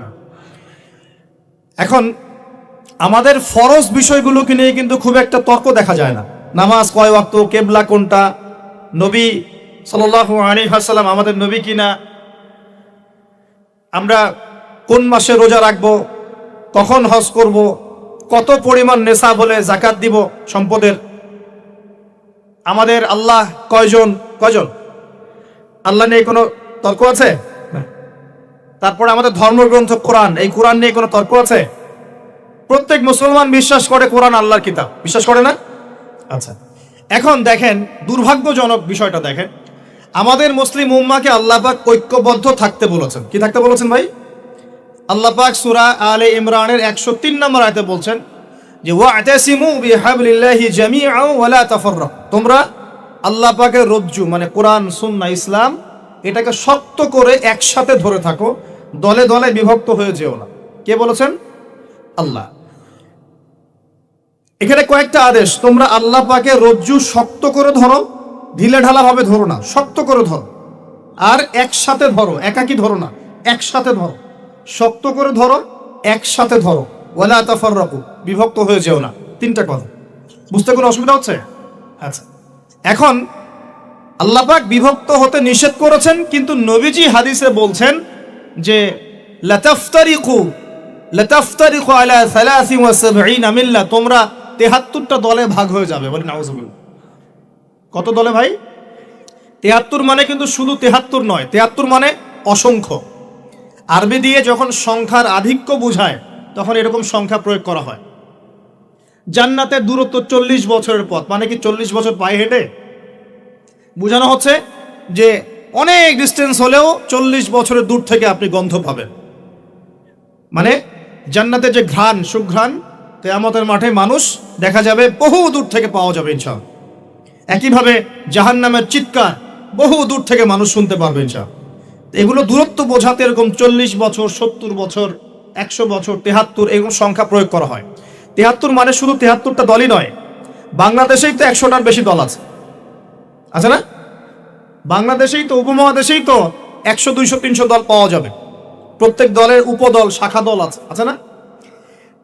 এখন আমাদের ফরজ বিষয়গুলোকে নিয়ে কিন্তু খুব একটা তর্ক দেখা যায় না। নামাজ কয় ওয়াক্ত, কেবলা কোনটা, নবী সাল্লাল্লাহু আলাইহি ওয়াসাল্লাম আমাদের নবী কিনা, আমরা কোন মাসে রোজা রাখবো, কখন হজ করব, কত পরিমাণ নেশা বলে যাকাত দিব সম্পদের, আমাদের আল্লাহ কয়জন আল্লাহ নিয়ে কোনো তর্ক আছে? তারপরে আমাদের ধর্মগ্রন্থ কোরআন, এই কোরআন নিয়ে কোনো তর্ক আছে? প্রত্যেক মুসলমান বিশ্বাস করে কোরআন আল্লাহর কিতাব, বিশ্বাস করে না? আচ্ছা, এখন দেখেন দুর্ভাগ্যজনক বিষয়টা দেখেন, আমাদের মুসলিম উম্মাহকে আল্লাহ পাক ঐক্যবদ্ধ থাকতে বলেছেন। কি থাকতে বলেছেন ভাই? আল্লাহ পাক সূরা আলে ইমরানের 103 নম্বর আয়াতে বলছেন যে ওয়া'তাসিমু বিহাবলিল্লাহি জামিআন ওয়া লা তাফাররাকু, তোমরা আল্লাহ পাকের রজ্জু মানে কোরআন, সুন্নাহ, ইসলাম, এটাকে শক্ত করে একসাথে ধরে থাকো, দলে দলে বিভক্ত হয়ে যেও না। কে বলেছেন? আল্লাহ। এখানে কয়েকটা আদেশ, তোমরা আল্লাহ পাকের রজ্জু শক্ত করে ধরো, ঢিলে ঢালা ভাবে ধরো না, শক্ত করে ধরো, আর একসাথে ধরো, একাকি ধরো না, একসাথে ধরো, শক্ত করে ধরো, একসাথে ধরো, ওয়ালা তাফাররাকু, বিভক্ত হয়ে যেও না। 3টা কথা, বুঝতে কোনো অসুবিধা হচ্ছে? আচ্ছা, এখন আল্লাহ পাক বিভক্ত হতে নিষেধ করেছেন, কিন্তু নবীজি হাদিসে বলছেন যে লাতাফতারিকু আলা 73 মিল্লাহ, তোমরা 73টা দলে ভাগ হয়ে যাবে। বলি নাউজুবিল্লাহ। কত দলে ভাই? 73 মানে কিন্তু শুধু 73 নয়, 73 মানে অসংখ্য। আরবি দিয়ে যখন সংখ্যার আধিক্য বোঝায় তখন এরকম সংখ্যা প্রয়োগ করা হয়। জান্নাতের দূরত্ব 40 বছরের পথ, মানে কি 40 বছর পায়ে হেঁটে? বোঝানো হচ্ছে যে অনেক ডিস্টেন্স হলেও 40 বছরের দূর থেকে আপনি গন্ধ পাবেন। মানে জান্নাতের যে ঘ্রাণ, সুঘ্রাণ, কিয়ামতের মাঠে মানুষ দেখা যাবে বহু দূর থেকে পাওয়া যাবে ইনশাআল্লাহ। একইভাবে জাহান্নামের চিৎকার বহু দূর থেকে মানুষ শুনতে পারবে ইনশাআল্লাহ। এগুলো দূরত্ব বোঝাতে এরকম 40 বছর, 70 বছর, 100 বছর, 73 এরকম সংখ্যা প্রয়োগ করা হয়। 73 মানে শুধু 73টা দলই নয়, বাংলাদেশেই তো 100টার বেশি দল আছে, আছে না? বাংলাদেশেই তো, উপমহাদেশেই তো 100, 200, 300 দল পাওয়া যাবে। প্রত্যেক দলের উপদল, শাখা দল আছে, আছে না?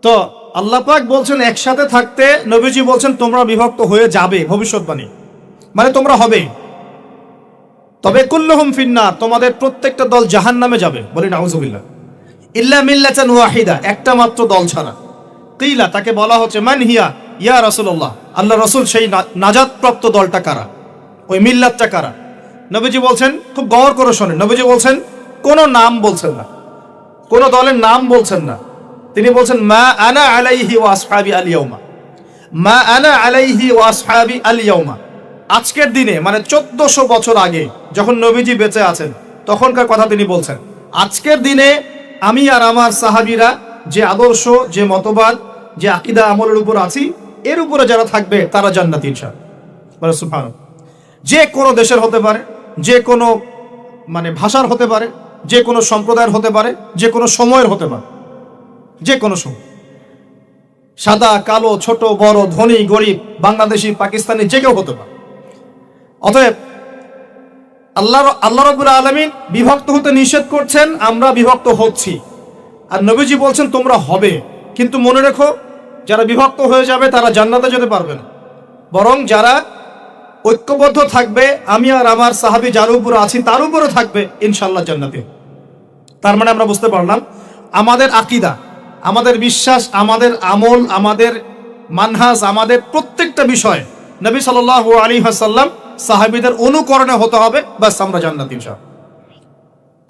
তো আল্লাহ পাক বলছেন একসাথে থাকতে, নবীজি বলছেন তোমরা বিভক্ত হয়ে যাবে, ভবিষ্যৎবাণী, মানে তোমরা হবে। তবে কুল্লুহুম ফিন্নার, তোমাদের প্রত্যেকটা দল জাহান্নামে যাবে। বলি নাউজুবিল্লাহ। ইল্লা মিল্লাতান ওয়াহিদা, একটা মাত্র দল ছাড়া। কিলা, তাকে বলা হচ্ছে মান হিয়া ইয়া রাসূলুল্লাহ, আল্লাহ রাসূল, সেই নাজাতপ্রাপ্ত দলটা কারা, ওই মিল্লাতটা কারা? নবীজি বলছেন, খুব গৌর করে শোনেন, নবীজি বলছেন কোনো নাম বলছেন না, কোনো দলের নাম বলছেন না। তিনি বলছেন মা আনা আলাইহি ওয়া আসহাবি আল ইয়াউমা, মা আনা আলাইহি ওয়া আসহাবি আল ইয়াউমা। আজকের দিনে, মানে 1400 বছর আগে যখন নবীজি বেঁচে আছেন তখনকার কথা তিনি বলছেন। আজকের দিনে আমি আর আমার সাহাবীরা যে আদর্শ, যে মতবাদ, যে আকীদা আমলের উপর আছি, এর উপরে যারা থাকবে তারা জান্নাতি ইনশাআল্লাহ। সুবহানাল্লাহ। যে কোনো দেশের হতে পারে, যে কোনো মানে ভাষার হতে পারে, যে কোনো সম্প্রদায়ের হতে পারে, যে কোনো সময়ের হতে পারে, যে কোনো সময়, সাদা কালো, ছোট বড়, ধনী গরিব, বাংলাদেশি পাকিস্তানি, যে কেউ হতে পারে। অতএব আল্লাহ রাব্বুল আলামিন বিভক্ত হতে নিষেধ করছেন, আমরা বিভক্ত হচ্ছি, আর নবীজি বলছেন তোমরা হবে। কিন্তু মনে রেখো, যারা বিভক্ত হয়ে যাবে তারা জান্নাতে যেতে পারবে না, বরং যারা ঐক্যবদ্ধ থাকবে, আমি আর আমার সাহাবী যার উপরে আছি তার উপরে থাকবে, ইনশাআল্লাহ জান্নাতে। তার মানে আমরা বুঝতে পারলাম আমাদের আকীদা, আমাদের বিশ্বাস, আমাদের আমল, আমাদের মানহাজ, আমাদের প্রত্যেকটা বিষয় নবী সাল্লাল্লাহু আলাইহি ওয়াসাল্লাম সাহাবীদের অনুকরণে হতে হবে, বাস আমরা জান্নাতি ইনশাআল্লাহ।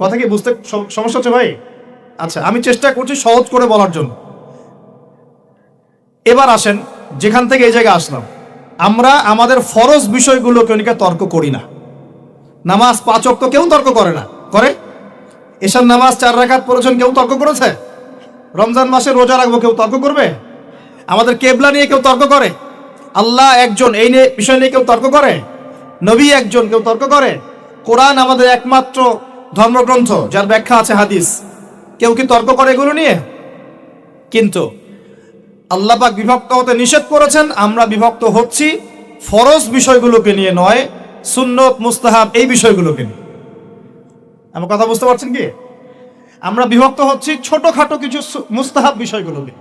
কথা কি বুঝতে সমস্যা হচ্ছে ভাই? আচ্ছা, আমি চেষ্টা করছি সহজ করে বলার জন্য। এবার আসেন, যেখান থেকে এই জায়গায় আসলাম, আমরা আমাদের ফরজ বিষয়গুলোকে নিয়ে তর্ক করি না। নামাজ 5 ওয়াক্ত কেউ তর্ক করে না, করে? এশার নামাজ 4 রাকাত পড়েছেন, কেউ তর্ক করেছে? রমজান মাসে রোজা রাখবো, কেউ তর্ক করবে? আমাদের কেবলা নিয়ে কেউ তর্ক করে? আল্লাহ একজন, এই নিয়ে বিষয় নিয়ে কেউ তর্ক করে? নবী একজন, কেউ তর্ক করে? কোরআন আমাদের একমাত্র ধর্মগ্রন্থ, যার ব্যাখ্যা আছে হাদিস, কেউ কি তর্ক করে এগুলো নিয়ে? কিন্তু আল্লাহ পাক বিভক্ত হতে নিষেধ করেছেন, আমরা বিভক্ত হচ্ছি ফরজ বিষয়গুলোকে নিয়ে নয়, সুন্নত, মুস্তাহাব এই বিষয়গুলোকে নিয়ে। আমার কথা বুঝতে পারছেন কি? আমরা বিভক্ত হচ্ছি ছোটখাটো কিছু মুস্তাহাব বিষয়গুলোকে।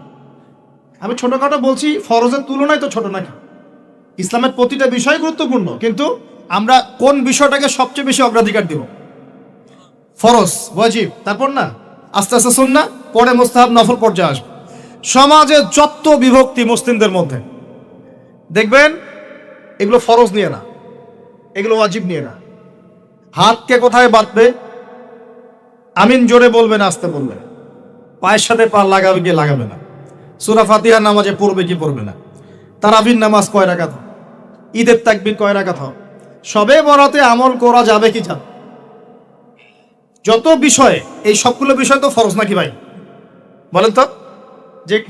আমি ছোটখাটো বলছি, ফরজের তুলনায় তো ছোট নাকি? ইসলামের প্রতিটা বিষয় গুরুত্বপূর্ণ, কিন্তু আমরা কোন বিষয়টাকে সবচেয়ে বেশি অগ্রাধিকার দিব? ফরজ, ওয়াজিব, তারপর না আস্তে আস্তে সুন্নাহ, পরে মুস্তাহাব, নফল পর্যায়ে আসবে। সমাজে যত বিভক্তি মুসলিমদের মধ্যে, দেখবেন এগুলো ফরজ নিয়ে না, এগুলো ওয়াজিব নিয়ে না। হাতকে কোথায় বাঁধবে? আমিন জোরে বলবে না আস্তে বলবে? পায়ের সাথে পা লাগাবে কি লাগাবে না? সূরা ফাতিহা নামাজে পড়বে কি পড়বে না? তারাবির নামাজ কয় রাকাত? ঈদের তাকবীর কয় রাকাত? সবে বরাতে আমল করা যাবে কি যাবে? যত বিষয়, এই সবগুলো বিষয় তো ফরজ নাকি ভাই? বলেন তো,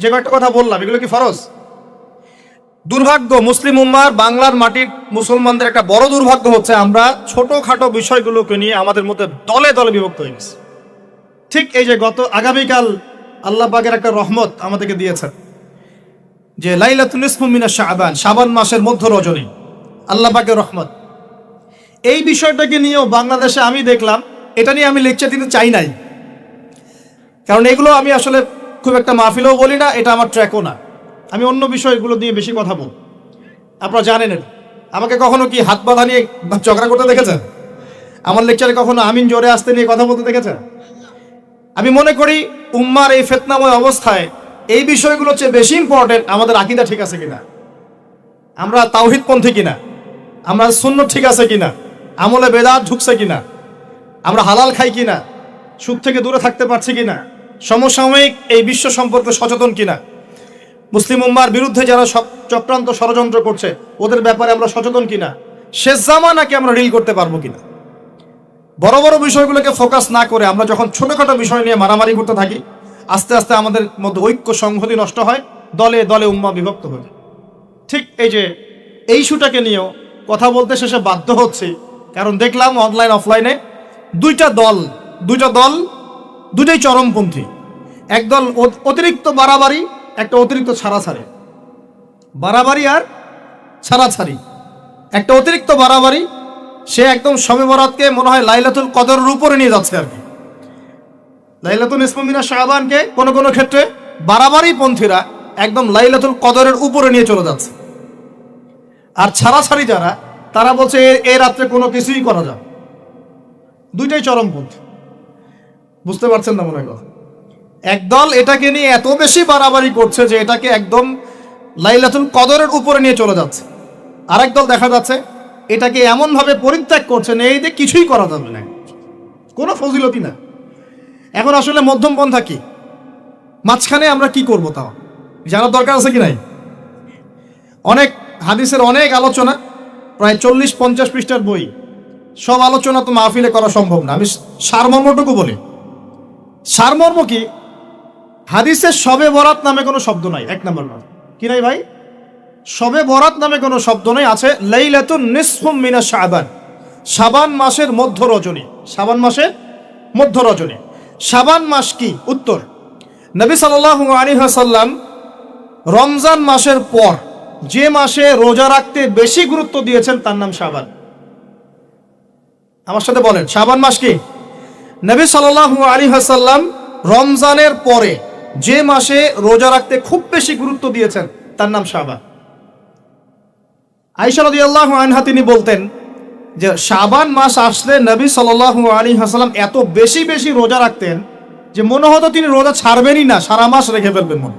যে কয়েকটা কথা বললাম এগুলো কি ফরজ? দুর্ভাগ্য, মুসলিম উম্মার, বাংলার মাটির মুসলমানদের একটা বড় দুর্ভাগ্য হচ্ছে আমরা ছোটখাটো বিষয়গুলোকে নিয়ে আমাদের মধ্যে দলে দলে বিভক্ত হয়ে গেছি। ঠিক এই যে আগামীকাল আল্লাহ পাকের একটা রহমত আমাদেরকে দিয়েছেন, যে লাইলাতুন নিসফু মিনাশ শাবান, শাবান মাসের মধ্য রজনী, আল্লাহ পাকের রহমত। এই বিষয়টাকে নিয়েও বাংলাদেশে আমি দেখলাম, এটা নিয়ে আমি লেকচার দিতে চাই নাই, কারণ এগুলো আমি আসলে খুব একটা মাহফিলেও বলি না, এটা আমার ট্র্যাকও না। আমি অন্য বিষয়গুলো নিয়ে বেশি কথা বল। আপনারা জানেন এটা। আমাকে কখনো কি হাত বাঁধা নিয়ে ঝগড়া করতে দেখেছেন? আমার লেকচারে কখনো আমিন জোরে আসতে নিয়ে কথা বলতে দেখেছেন? আমি মনে করি উম্মার এই ফিতনাময় অবস্থায় এই বিষয়গুলো চেয়ে বেশি ইম্পর্টেন্ট আমাদের আকীদা ঠিক আছে কিনা, আমরা তাওহীদপন্থী কিনা, আমরা সুন্নাত ঠিক আছে কিনা, আমলে বেদাত ঢুকছে কিনা, আমরা হালাল খাই কিনা, সুদ থেকে দূরে থাকতে পারছি কিনা, সমসাময়িক এই বিশ্ব সম্পর্কে সচেতন কিনা, মুসলিম উম্মার বিরুদ্ধে যারা চক্রান্ত ষড়যন্ত্র করছে ওদের ব্যাপারে আমরা সচেতন কিনা, শেষ জামানাকে আমরা রিল করতে পারবো কিনা। বড় বড় বিষয়গুলোকে ফোকাস না করে আমরা যখন ছোটখাটো বিষয় নিয়ে মারামারি করতে থাকি, আস্তে আস্তে আমাদের মধ্যে ঐক্য সংহতি নষ্ট হয়, দলে দলে উম্মা বিভক্ত হয়ে যায়। ঠিক এই যে এই ইস্যুটাকে নিয়েও কথা বলতে শেষে বাধ্য হচ্ছে, কারণ দেখলাম অনলাইন অফলাইনে দুইটা দল দুটাই চরমপন্থী। একদল অতিরিক্ত বাড়াবাড়ি, একটা অতিরিক্ত ছাড়াছাড়ি। বাড়াবাড়ি আর ছাড়াছাড়ি, একটা অতিরিক্ত বাড়াবাড়ি, সে একদম শবে বরাতকে মনে হয় লাইলাতুল কদরের উপরে নিয়ে যাচ্ছে আর কি। লাইলাতুল নিসফু মিনাশ শাবানকে কোন কোন ক্ষেত্রে বাড়াবাড়ি পন্থীরা একদম লাইলাতুল কদরের উপরে নিয়ে চলে যাচ্ছে। আর ছাড়াছাড়ি যারা, তারা বলছে এই রাত্রে কোনো কিছুই করা যাবে। দুইটাই চরমপন্থী, বুঝতে পারছেন না মনে হয়। একদল এটাকে নিয়ে এত বেশি বাড়াবাড়ি করছে যে এটাকে একদম লাইলাতুল কদরের উপরে নিয়ে চলে যাচ্ছে। আরেক দল দেখা যাচ্ছে এটাকে এমনভাবে পরিত্যাগ করছে না, এই যে কিছুই করা যাবে না, কোনো ফজিলতি না। এখন আসলে মধ্যম পন্থা কি, মাঝখানে আমরা কি করব তাও জানার দরকার আছে কি নাই? অনেক হাদিসের অনেক আলোচনা, প্রায় 40-50 পৃষ্ঠার বই, সব আলোচনা তো মাহফিলে করা সম্ভব না। আমি সারমর্মটুকু বলি। সারমর্ম কি? হাদিসে শবে বরাত নামে কোনো শব্দ নাই। এক নম্বর কি নাই ভাই? শবে বরাত নামে কোনো শব্দ নেই। আছে লাইলাতুন নিসফু মিনাশ শাবান, শাবান মাসের মধ্য রজনী। শাবান মাসের মধ্য রজনী। শাবান মাস কি? উত্তর, নবী সাল্লাল্লাহু আলাইহি ওয়াসাল্লাম রমজান মাসের পর যে মাসে রোজা রাখতে বেশি গুরুত্ব দিয়েছেন তার নাম শাবান। আমার সাথে বলেন, শাবান মাস কি? নবী সাল্লাল্লাহু আলাইহি ওয়াসাল্লাম রমজানের পরে যে মাসে রোজা রাখতে খুব বেশি গুরুত্ব দিয়েছেন তার নাম শাবান। আয়েশা রাদিয়াল্লাহু আনহা তিনি বলতেন যে শাবান মাস আসলে নবী সাল্লাল্লাহু আলাইহি ওয়াসাল্লাম এত বেশি বেশি রোজা রাখতেন যে মনে হতো তিনি রোজা ছাড়বেনই না, সারা মাস রেখে ফেলবেন। মনে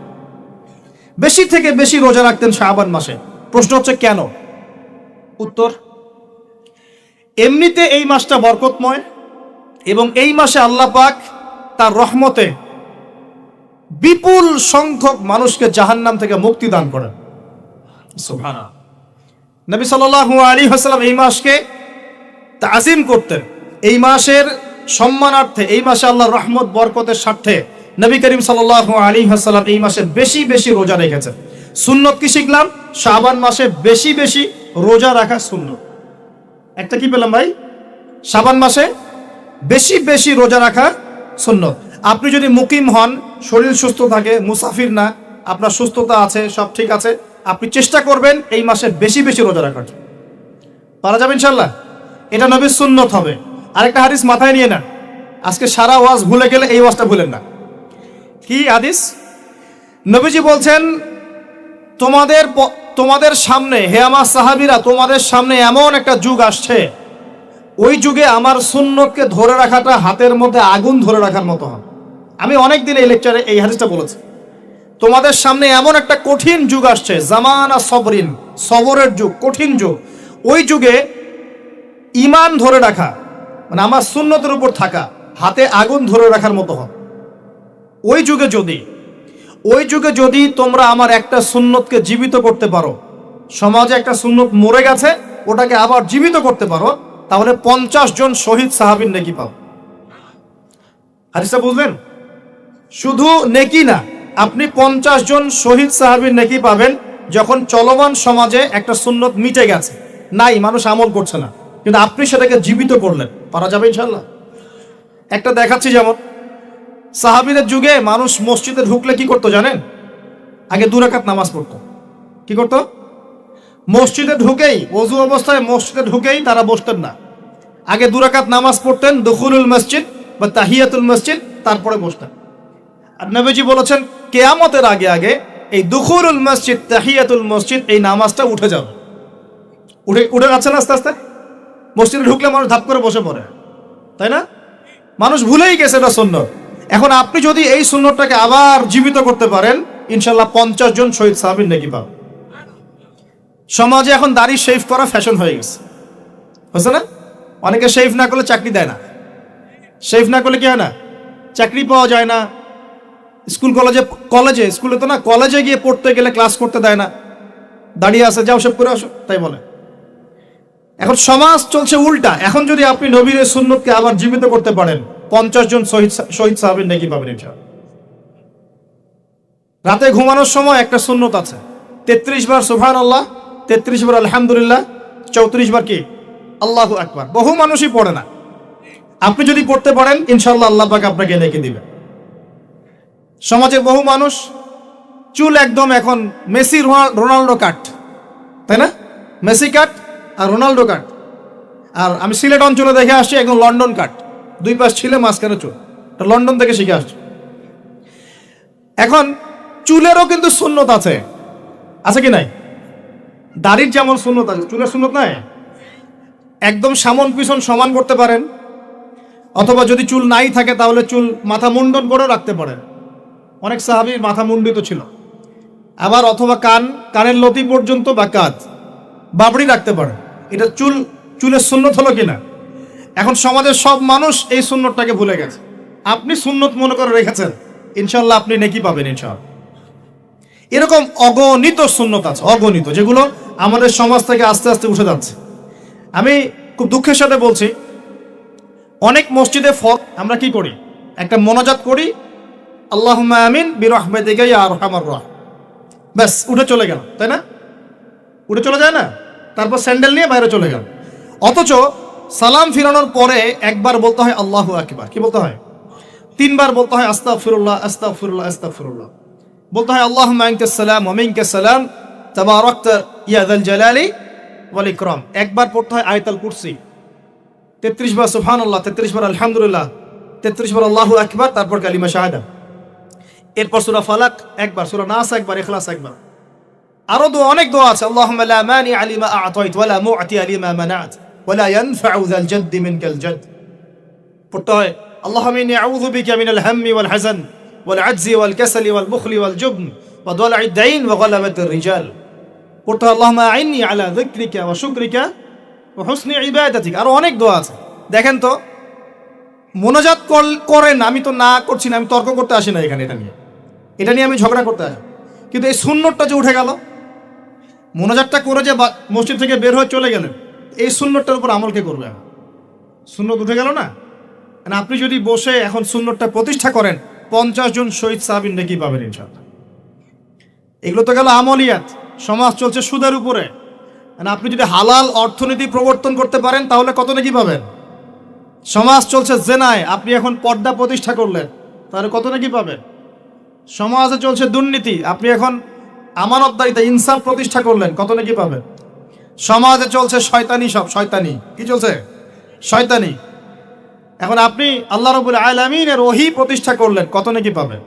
বেশি থেকে বেশি রোজা রাখতেন শাবান মাসে। প্রশ্ন হচ্ছে কেন? উত্তর, এমনিতে এই মাসটা বরকতময় এবং এই মাসে আল্লাহ পাক তার রহমতে বিপুল সংখ্যক মানুষকে জাহান্নাম থেকে মুক্তি দান করেন। সুবহানাল্লাহ। নবী সাল্লাল্লাহু আলাইহি ওয়াসাল্লাম এই মাসকে তাজিম করতেন। এই মাসের সম্মানার্থে, এই মাসে আল্লাহর রহমত বরকতের স্বার্থে নবী করিম সাল্লাল্লাহু আলাইহি ওয়াসাল্লাম এই মাসে বেশি বেশি রোজা রেখেছেন। সুন্নত কি শিখলাম? শাবান মাসে বেশি বেশি রোজা রাখা সুন্নত। একটা কি পেলাম ভাই? শাবান মাসে বেশি বেশি রোজা রাখা সুন্নত। আপনি যদি মুকিম হন, শরীর সুস্থ থাকে, মুসাফির না, আপনার সুস্থতা আছে, সব ঠিক আছে, আপনি চেষ্টা করবেন এই মাসে বেশি বেশি রোজা রাখার। পারা যাবে ইনশাল্লাহ। এটা নবীর সুন্নত হবে। আরেকটা হাদিস মাথায় নিয়ে নেন, আজকে সারা ওয়াজ ভুলে গেলে এই ওয়াজটা ভুলেন না। কি হাদিস? নবীজি বলছেন, তোমাদের সামনে, হে আমার সাহাবীরা, তোমাদের সামনে এমন একটা যুগ আসছে, ওই যুগে আমার সুন্নতকে ধরে রাখাটা হাতের মধ্যে আগুন ধরে রাখার মতো হবে। আমি অনেকদিন এই লেকচারে এই হাদিসটা বলেছি। তোমাদের সামনে এমন একটা কঠিন যুগ আসছে, জামানা সবরিন, সবরের যুগ, কঠিন যুগ। ওই যুগে ঈমান ধরে রাখা, মানে আমার সুন্নতের উপর থাকা, হাতে আগুন ধরে রাখার মতো হবে। ওই যুগে যদি তোমরা আমার একটা সুন্নতকে জীবিত করতে পারো, সমাজে একটা সুন্নত মরে গেছে, ওটাকে আবার জীবিত করতে পারো, তাহলে 50 জন শহীদ সাহাবীর নেকি পাও। হাদিসটা বুঝলেন? শুধু নেকি না, আপনি 50 জন শহীদ সাহাবীর নেকি পাবেন যখন চলমান সমাজে একটা সুন্নত মিটে গেছে, নাই, মানুষ আমল করছে না, কিন্তু আপনি সেটাকে জীবিত করলেন। পারা যাবে ইনশাল্লাহ। একটা দেখাচ্ছি, যেমন সাহাবীদের যুগে মানুষ মসজিদে ঢুকলে কি করতো জানেন? আগে 2 রাকাত নামাজ পড়তো। কি করতো? মসজিদে ঢুকেই, ওযু অবস্থায় মসজিদে ঢুকেই তারা বসতেন না, আগে 2 রাকাত নামাজ পড়তেন, দুখুলুল মসজিদ বা তাহিয়াতুল মসজিদ, তারপরে বসতেন। আর নবীজি বলেছেন কিয়ামতের আগে আগে এই দুখুলুল মসজিদ, তাহিয়াতুল মসজিদ, এই নামাজটা উঠে যাবে। উঠে যাচ্ছে না আস্তে আস্তে। মসজিদে ঢুকলে মানুষ ধাপ করে বসে পড়ে, তাই না? মানুষ ভুলেই গেছে এটা সুন্নত। এখন আপনি যদি এই সুন্নতটাকে আবার জীবিত করতে পারেন, ইনশাল্লাহ 50 জন শহীদ সাহাবীর নেকি পাবেন। সমাজে এখন দাড়ি শেভ করা ফ্যাশন হয়ে গেছে, বুঝছে না? অনেকে শেভ না করলে চাকরি দেয় না। শেভ না করলে কি হয় না? চাকরি পাওয়া যায় না। স্কুলে তো না, কলেজে গিয়ে পড়তে গেলে ক্লাস করতে দেয় না। দাঁড়িয়ে আছে, যাও সব করে আসো, তাই বলে। এখন সমাজ চলছে উল্টা। এখন যদি আপনি নবীর সুন্নতকে আবার জীবিত করতে পারেন, 50 জন শহীদ সাহাবীর নেকি পাবেন ইনশাআল্লাহ। রাতে ঘুমানোর সময় একটা সুন্নত আছে, 33 বার সুবহানাল্লাহ, 33 বার আলহামদুলিল্লাহ, 34 বার কি আল্লাহু আকবার। বহু মানুষই পড়ে না। আপনি যদি পড়তে পারেন, ইনশাআল্লাহ আল্লাহ পাক আপনাকে নেকি দিবেন। সমাজে বহু মানুষ চুল একদম এখন মেসি রোনাল্ডো কাট, তাই না? মেসি কাট আর রোনাল্ডো কাট। আর আমি সিলেট অঞ্চলে দেখে আসছি একদম লন্ডন কাট, 2 পাশ ছিলে মাঝখানে চুল। লন্ডন থেকে শিখে আসছি। এখন চুলেরও কিন্তু সুন্নত আছে, আছে কি নাই? দাড়ির যেমন সুন্নত আছে, চুলের সুন্নত নাই। একদম সামন পিছন সমান করতে পারেন, অথবা যদি চুল নাই থাকে তাহলে চুল মাথা মুন্ডন করে রাখতে পারেন। অনেক সাহাবীর মাথা মুন্ডিত ছিল। আবার অথবা কানের লতি পর্যন্ত বা কাঁধ বাবড়ি রাখতে পারেন। এটা চুলের সুন্নত হলো কিনা? এখন সমাজের সব মানুষ এই সুন্নতটাকে ভুলে গেছে। আপনি সুন্নত মনে করে রেখেছেন, ইনশাল্লাহ আপনি নেকি পাবেন ইনশাআল্লাহ। এরকম অগণিত সুন্নত আছে, অগণিত, যেগুলো আমাদের সমাজ থেকে আস্তে আস্তে উঠে যাচ্ছে। আমি খুব দুঃখের সাথে বলছি, অনেক মসজিদে আমরা কি করি? একটা মোনাজাত করি, আল্লাহুম্মা আমিন বিরহমাতিকা ইয়া আরহামার রাহিম, ব্যাস উঠে চলে গেল, তাই না? উঠে চলে যায় না? তারপর স্যান্ডেল নিয়ে বাইরে চলে গেল। অথচ সালাম ফিরানোর পরে একবার বলতে হয় আল্লাহু আকবার। কি বলতে হয়? 3 বার বলতে হয় আস্তাগফিরুল্লাহ, আস্তাগফিরুল্লাহ, আস্তাগফিরুল্লাহ। বলতে হয় আল্লাহুম্মা আনতাস সালাম ওয়া মিনকাস সালাম তাবারাকতা ইয়া যাল জালালি ওয়াল ইকরাম। একবার পড়তে হয় আয়াতুল কুরসি, 33 বার সুবহানাল্লাহ, 33 বার আলহামদুলিল্লাহ, 33 বার আল্লাহু আকবার, তারপর কালিমা শাহাদা। এরপর সূরা ফালাক একবার, সূরা নাস একবার, ইখলাস একবার। আরো দোয়া, অনেক দোয়া আছে। আল্লাহুম্মা লা মানিআ লিমা আ'তাইত ওয়া লা মু'তিয়া লিমা মানা'ত ওয়া লা ইয়ানফা'ু যাল জাদ্দি মিনকাল জাদ। পড়তে হয় আল্লাহুম্মা ইন্নী আউযু বিকা মিনাল হাম্মি ওয়াল হাযান ওয়াল আজজি ওয়াল কাসালি ওয়াল বুখলি ওয়াল জুবন ওয়া দালা'id দাইন ওয়া গালাবাতির রিজাল। পড়তে হয় আল্লাহুম্মা আ'ইন্নী আলা যিকরিকা ওয়া শুকরিকা ওয়া হুসনি ইবাদাতিক। আরো অনেক দোয়া আছে। দেখেন তো, মোনাজাত করেন, আমি তো না করছি না, আমি তর্ক করতে আসি না এখানে। এটা নিয়ে আমি ঝগড়া করতে আসি, কিন্তু এই সুন্নতটা যে উঠে গেল, মোনাজাতটা করে যে মসজিদ থেকে বের হয়ে চলে গেলেন, এই সুন্নতটার উপর আমল কে করবে? সুন্নত উঠে গেল না? আপনি যদি বসে এখন সুন্নতটা প্রতিষ্ঠা করেন, 50 জন শহীদ সাহাবীর নেকি পাবেন ইনশাআল্লাহ। এগুলো তো গেল আমলিয়াত। সমাজ চলছে সুদের উপরে। আপনি যদি হালাল অর্থনীতি প্রবর্তন করতে পারেন, তাহলে কত নেকি পাবেন? সমাজ চলছে জেনায়, আপনি এখন পর্দা প্রতিষ্ঠা করলেন, তাহলে কত নেকি পাবেন? সমাজে চলছে দুর্নীতি, আপনি এখন আমানতদারিতা, ইনসাফ প্রতিষ্ঠা করলেন, কত নেকি পাবেন? সমাজে চলছে শয়তানি, সব শয়তানি। কি চলছে? শয়তানি। এখন আপনি আল্লাহ রাব্বুল আলামিনের ওহী প্রতিষ্ঠা করলেন, কত নেকি পাবেন?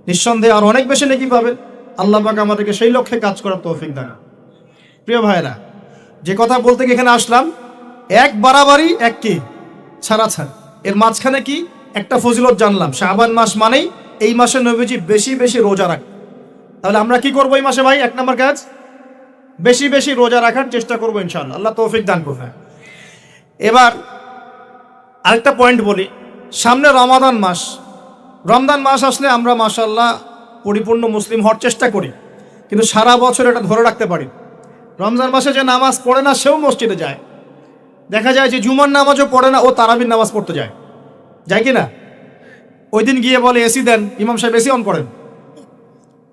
নিঃসন্দেহে আর অনেক বেশি নেকি পাবেন। আল্লাহ পাক আমাদেরকে সেই লক্ষ্যে কাজ করার তৌফিক দান। প্রিয় ভাইরা, যে কথা বলতে গিয়ে এখানে আসলাম, এক বাড়াবাড়ি, এক কি ছাড়াছাড়ি, এর মাঝখানে কি একটা ফজিলত জানলাম। শাবান মাস মানেই এই মাসে নবীজি বেশি বেশি রোজা রাখ। তাহলে আমরা কি করবো এই মাসে ভাই? 1 নম্বর কাজ, বেশি বেশি রোজা রাখার চেষ্টা করবো ইনশাআল্লাহ। আল্লাহ তৌফিক দান করবে। এবার আরেকটা পয়েন্ট বলি, সামনে রমাদান মাস। রমজান মাস আসলে আমরা মাশাআল্লাহ পরিপূর্ণ মুসলিম হওয়ার চেষ্টা করি, কিন্তু সারা বছর এটা ধরে রাখতে পারি। রমজান মাসে যে নামাজ পড়ে না, সেও মসজিদে যায়। দেখা যায় যে জুমার নামাজও পড়ে না, ও তারাবির নামাজ পড়তে যায়, যায় কি না? ওই দিন গিয়ে বলে এসি দেন, ইমাম সাহেব এসি অন করেন,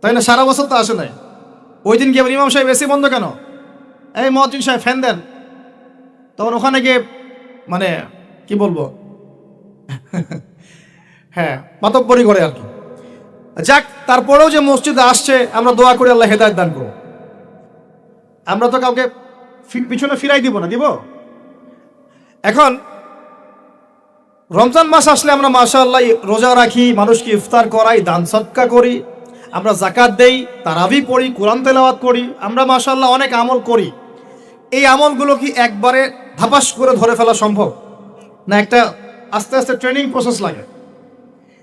তাই না? সারা বছর তো আসে নাই। ওই দিন গিয়ে ইমাম সাহেব এসি বন্ধ কেন? এই মুয়াজ্জিন সাহেব ফ্যান দেন। তখন ওখানে গিয়ে মানে কি বলবো, হ্যাঁ, মাতব্বরি করে আর কি। যাক, তারপরেও যে মসজিদে আসছে, আমরা দোয়া করি আল্লাহ হেদায়েত দান করো। আমরা তো কাউকে পিছনে ফিরাই দিব না, দিব? এখন রমজান মাস আসলে আমরা মাশাআল্লাহ রোজা রাখি, মানুষকে ইফতার করাই, দান সদকা করি, আমরা যাকাত দেই, তারাবি পড়ি, কোরআন তেলাওয়াত করি, আমরা মাশাআল্লাহ অনেক আমল করি। এই আমলগুলো কি একবারে ধাপাস করে ধরে ফেলা সম্ভব? না একটা আস্তে আস্তে ট্রেনিং প্রসেস লাগে।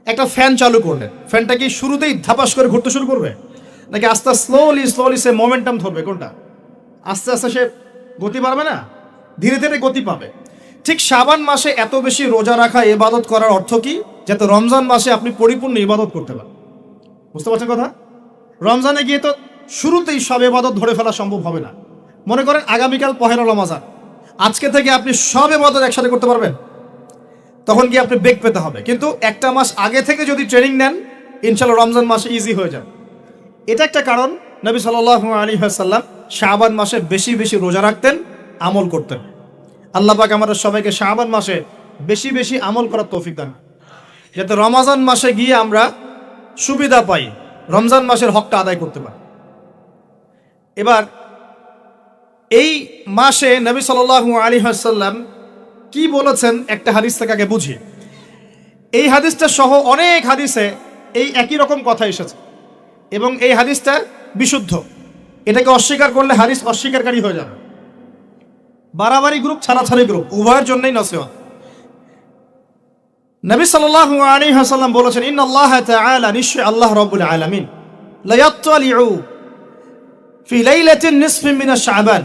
একটা ফ্যান চালু করলে ফ্যানটা কি শুরুতেই ধাপাস করে ঘুরতে শুরু করবে, নাকি আস্তে স্লোলি সে মোমেন্টাম ধরবে? কোনটা? আস্তে আস্তে সে গতি পাবে না, ধীরে ধীরে গতি পাবে। ঠিক শাবান মাসে এত বেশি রোজা রাখা, ইবাদত করার অর্থ কি? যাতে রমজান মাসে আপনি পরিপূর্ণ ইবাদত করতে পারেন। বুঝতে পারছেন কথা? রমজানে গিয়ে তো শুরুতেই সব ইবাদত ধরে ফেলা সম্ভব হবে না। মনে করেন আগামীকাল পহেলা রমাজান, আজকে থেকে আপনি সব ইবাদত একসাথে করতে পারবেন? তখন কি আপনি বেগ পেতে হবে। কিন্তু একটা মাস আগে থেকে যদি ট্রেনিং নেন, ইনশাল্লাহ রমজান মাসে ইজি হয়ে যাবে। এটা একটা কারণ নবী সাল্লাল্লাহু আলাইহি ওয়াসাল্লাম শাবান মাসে বেশি বেশি রোজা রাখতেন, আমল করতেন। আল্লাহ পাক আমাদের সবাইকে শাবান মাসে বেশি বেশি আমল করার তৌফিক দান, যাতে রমজান মাসে গিয়ে আমরা সুবিধা পাই, রমজান মাসের হকটা আদায় করতে পারি। এবার এই মাসে নবী সাল্লাল্লাহু আলাইহি ওয়াসাল্লাম কি বলেছেন একটা হাদিস থেকে আগে বুঝি। এই হাদিসটা সহ অনেক হাদিসে এই একই রকম কথা এসেছে এবং এই হাদিসটা বিশুদ্ধ। এটাকে অস্বীকার করলে হাদিস অস্বীকারী হয়ে যাবে। বাড়াবাড়ি গ্রুপ, ছাড়াছাড়ি গ্রুপ, উভয়ের জন্যই নসিহত। নবী সাল্লাল্লাহু আলাইহি ওয়াসাল্লাম বলেছেন, ইন্নাল্লাহ তাআলা, নিশ্চয় আল্লাহ রাব্বুল আলামিন, লা ইয়াত্তালিউ ফি লাইলাতিন নিসফি মিনাশ শাবান,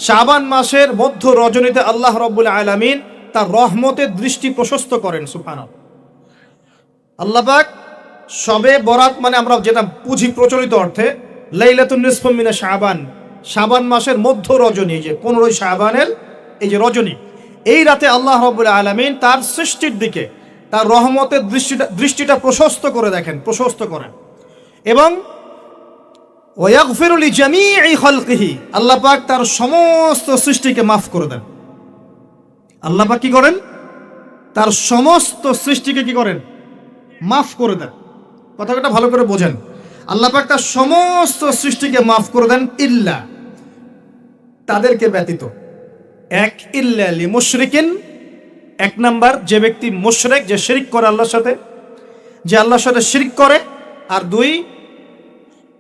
শাবান মাসের মধ্য রজনীতে আল্লাহ রাব্বুল আলামিন তার রহমতের দৃষ্টি প্রশস্ত করেন। সুবহানাল্লাহ। আল্লাহ পাক শবে বরাত মানে আমরা যেটা বুঝি প্রচলিত অর্থে, লাইলাতুন নিসফি মিনাশ শাবান, শাবান মাসের মধ্য রজনী, যে 15 শাবানের এই যে রজনী, এই রাতে আল্লাহ রাব্বুল আলামিন তার সৃষ্টির দিকে তার রহমতের দৃষ্টিটা প্রশস্ত করে দেখেন, প্রশস্ত করেন। এবং ওয়াগফিরু লিজামিই খালকিহি, আল্লাহ পাক তার সমস্ত সৃষ্টিকে মাফ করে দেন। আল্লাহ পাক কি করেন? তার সমস্ত সৃষ্টিকে কি করেন? মাফ করে দেন। কথাটা ভালো করে বোঝেন। আল্লাহ পাক তার সমস্ত সৃষ্টিকে মাফ করে দেন, ইল্লা, তাদেরকে ব্যতীত। এক, ইল্লা লিমুশরিকিন, এক নাম্বার যে ব্যক্তি মুশরিক, যে শিরক করে আল্লাহর সাথে, যে আল্লাহর সাথে শিরক করে। আর দুই,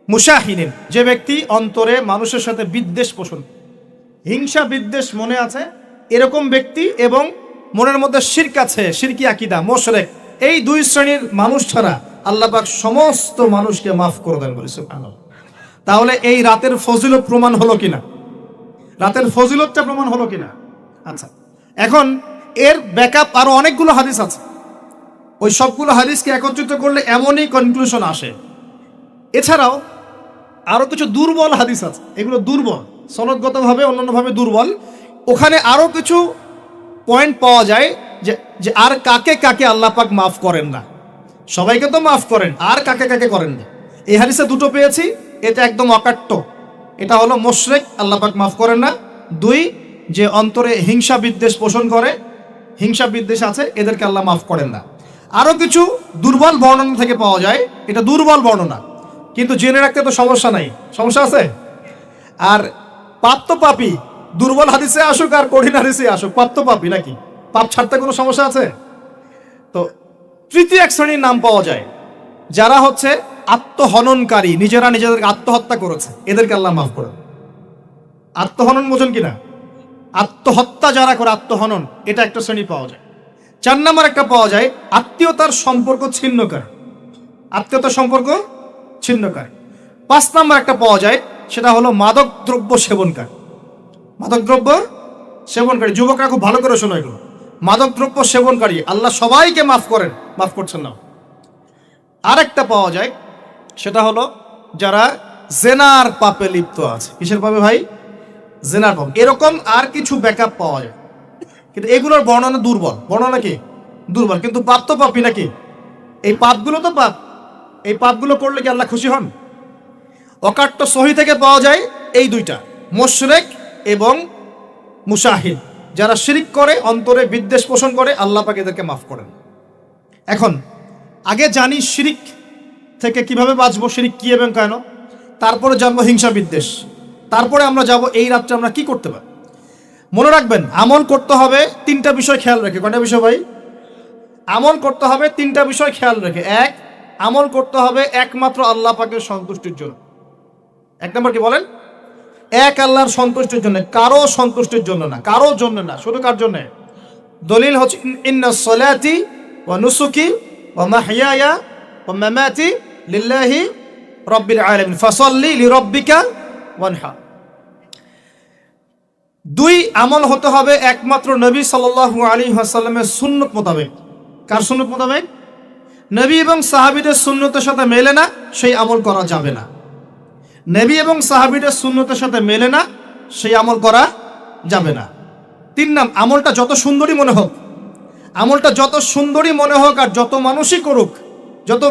মুশাহিনিন, যে ব্যক্তি অন্তরে মানুষের সাথে বিদ্বেষ পোষণ, হিংসা বিদ্বেষ মনে আছে এরকম ব্যক্তি, এবং মনের মধ্যে শিরক আছে, শিরকি আকীদা, মুশরিক, এই দুই শ্রেণীর মানুষ ছাড়া আল্লাহ পাক সমস্ত মানুষকে মাফ করে দেন বলে। সুবহানাল্লাহ। তাহলে এই রাতের ফজিলত প্রমাণ হলো কিনা? রাতের ফজিলতটা প্রমাণ হলো কিনা? আচ্ছা, এখন এর ব্যাকআপ আরো অনেকগুলো হাদিস আছে। ওই সবগুলো হাদিসকে একত্রিত করলে এমনই কনক্লুশন আসে। এছাড়াও আরো কিছু দুর্বল হাদিস আছে, এগুলো দুর্বল, সনদগতভাবে অন্যান্যভাবে দুর্বল। ওখানে আরো কিছু পয়েন্ট পাওয়া যায় যে আর কাকে কাকে আল্লাহ পাক মাফ করেন না। সবাইকে তো মাফ করেন, আর কাকে কাকে করেন না। এই হাদিসে দুটো পেয়েছি, এটা একদম অকাট্য। এটা হলো মুশরিক, আল্লাহ পাক মাফ করেন না। দুই, যে অন্তরে হিংসা বিদ্বেষ পোষণ করে, হিংসা বিদ্বেষ আছে, এদেরকে আল্লাহ মাফ করেন না। আরো কিছু দুর্বল বর্ণনা থেকে পাওয়া যায়, এটা দুর্বল বর্ণনা, কিন্তু জেনে রাখতে তো সমস্যা নাই। সমস্যা আছে? আর পাপ তো পাপি, দুর্বল হাদিসে আসুক আর কঠিন হাদিসে আসুক, পাপ তো পাপি নাকি? পাপ ছাড়তে কোনো সমস্যা আছে? তো তৃতীয় এক শ্রেণীর নাম পাওয়া যায়, যারা হচ্ছে আত্মহননকারী, নিজেরা নিজেদেরকে আত্মহত্যা করেছে, এদেরকে আল্লাহ মাফ করেন। আত্মহনন বোঝেন কিনা? আত্মহত্যা যারা করে, আত্মহনন, এটা একটা শ্রেণী পাওয়া যায়। 4 নম্বর একটা পাওয়া যায়, আত্মীয়তার সম্পর্ক ছিন্নকারী, আত্মীয়তার সম্পর্ক ছিন্নকারী। 5 নম্বর একটা পাওয়া যায়, সেটা হলো মাদক দ্রব্য সেবনকারী। মাদক দ্রব্য সেবনকারী, যুবকরা খুব ভালো করে শোনো এগুলো। মাদক দ্রব্য সেবনকারী আল্লাহ সবাইকে মাফ করেন, মাফ করছেন না। আরেকটা পাওয়া যায়, সেটা হলো যারা জেনার পাপে লিপ্ত আছে। কিসের পাপে ভাই? জেনার পাপ। এরকম আর কিছু ব্যাকআপ পাওয়া যায়, কিন্তু এগুলোর বর্ণনা দুর্বল। বর্ণনা কি? দুর্বল। কিন্তু পাপ তো পাপই নাকি? এই পাপগুলো তো পাপ, এই পাপগুলো করলে কি আল্লাহ খুশি হন? অকাট্য সহি থেকে পাওয়া যায় এই দুইটা, মুশরিক এবং মুশাহিদ, যারা শিরক করে, অন্তরে বিদ্বেষ পোষণ করে, আল্লাহ পাক এদেরকে মাফ করেন। এখন আগে জানি শিরক থেকে কিভাবে বাঁচবো, শিরক কি এবং কেন, তারপরে জানবো হিংসা বিদ্বেষ, তারপরে আমরা যাব এই রাত্রে আমরা কি করতে পারি। মনে রাখবেন, আমল করতে হবে 3টা বিষয় খেয়াল রেখে। কয়টা বিষয় ভাই? আমল করতে হবে তিনটা বিষয় খেয়াল রেখে। এক, আমল করতে হবে একমাত্র আল্লাহ পাকের সন্তুষ্টির জন্য। এক নম্বর কি বলেন? এক আল্লাহর সন্তুষ্টির জন্য, কারো সন্তুষ্টির জন্য না, কারো জন্য না, শুধু কার জন্য? দলিল হচ্ছে ইন্নাস সালাতি ওয়া নুসুকি ওয়া মাহইয়ায়া ওয়া মামাতি লিল্লাহি রাব্বিল আলামিন ফাসাল্লি লিরাব্বিকা ওয়ানহার। দুই, আমল হতে হবে একমাত্র নবী সাল্লাল্লাহু আলাইহি ওয়াসাল্লামের সুন্নত মোতাবেক। কার সুন্নত মোতাবেক? নবী এবং সাহাবীদের সুন্নতের সাথে মেলে না সেই আমল করা যাবে না। নবী এবং সাহাবীদের সুন্নতের সাথে মেলে না সেই আমল করা যাবে না। তিন নাম্বার, আমলটা যত সুন্দরী মনে হোক, আমলটা যত সুন্দরী মনে হোক আর যত মানুষই করুক, যত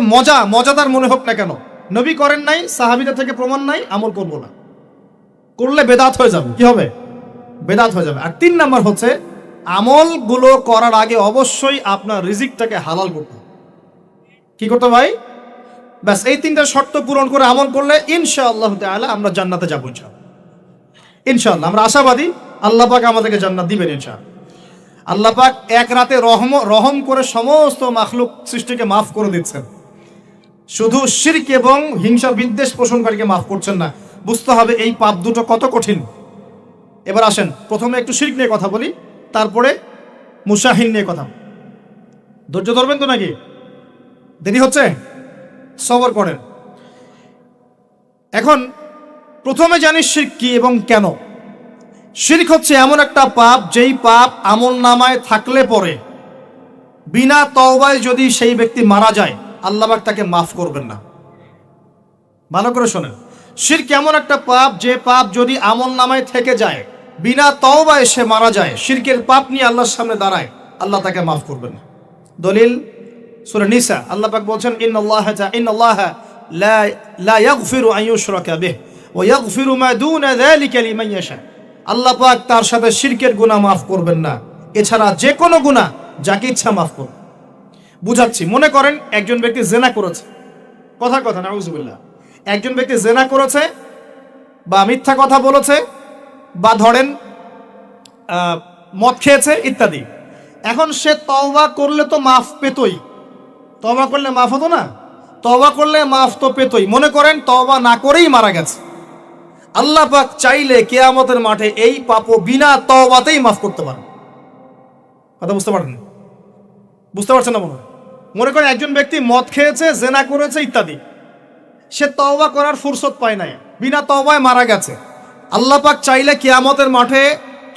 মজাদার মনে হোক না কেন, নবী করেন নাই, সাহাবীদের থেকে প্রমাণ নাই, আমল করবো না। করলে বেদাত হয়ে যাবে। কি হবে? বেদাত হয়ে যাবে। আর তিন নাম্বার হচ্ছে আমলগুলো করার আগে অবশ্যই আপনার রিজিকটাকে হালাল করতে হবে। কি করতে ভাই? ব্যাস এই তিনটা শর্ত পূরণ করে আমল করলে ইনশাআল্লাহ তাআলা আমরা জান্নাতে যাবো ইনশাআল্লাহ। আমরা আশাবাদী আল্লাহ পাক আমাদেরকে জান্নাত দিবেন ইনশাআল্লাহ। আল্লাহ পাক এক রাতে রহম করে সমস্ত মাখলুক সৃষ্টিকে মাফ করে দিচ্ছেন, শুধু শিরক এবং হিংসা বিদ্বেষ পোষণকারীকে মাফ করছেন না। বুঝতে হবে এই পাপ দুটো কত কঠিন। এবার আসেন প্রথমে একটু শিরক নিয়ে কথা বলি, তারপরে মুশাহিন নিয়ে কথা। ধৈর্য ধরবেন তো নাকি? দেরি হচ্ছে? সবর করেন। এখন প্রথমে জানি শিরক কি এবং কেন। শিরক হচ্ছে এমন একটা পাপ যেই পাপ আমল নামায় থাকলে পরে বিনা তওবায় যদি সেই ব্যক্তি মারা যায় আল্লাহ পাক তাকে মাফ করবেন না। ভালো করে শোনেন, শিরক এমন একটা পাপ যে পাপ যদি আমল নামায় থেকে যায়, বিনা তওবায় সে মারা যায়, শিরকের পাপ নিয়ে আল্লাহর সামনে দাঁড়ায়, আল্লাহ তাকে মাফ করবেন না। দলিল সূরা নিসা, আল্লাহ পাক বলছেন ইন্নাল্লাহা লা ইয়াগফিরু আন ইউশরাকা বিহি ওয়া ইয়াগফিরু মা দুনা যালিকা লিমান ইয়াশা। আল্লাহ পাক তার সাথে শিরকের গুনাহ মাফ করবেন না, এছাড়া যে কোনো গুনাহ যাকে ইচ্ছা মাফ করবেন। বুঝাচ্ছি, মনে করেন একজন ব্যক্তি জিনা করেছে, কথা নাউযুবিল্লাহ, একজন ব্যক্তি জিনা করেছে বা মিথ্যা কথা বলেছে বা ধরেন মদ খেয়েছে ইত্যাদি। এখন সে তওবা করলে তো মাফ পেতই, তওবা করলে মাফ হতো না? তওবা করলে মাফ তো পেতই। মনে করেন তওবা না করেই মারা গেছে, আল্লাহ পাক চাইলে কিয়ামতের মাঠে এই পাপও বিনা তওবাতেই মাফ করতে পারেন। কথা বুঝতে পারেন? বুঝতে পারছেন না? মনে করেন একজন ব্যক্তি মদ খেয়েছে, জিনা করেছে ইত্যাদি, সে তওবা করার ফুরসত পায় নাই, বিনা তওবায় মারা গেছে। আল্লাহ পাক চাইলে কিয়ামতের মাঠে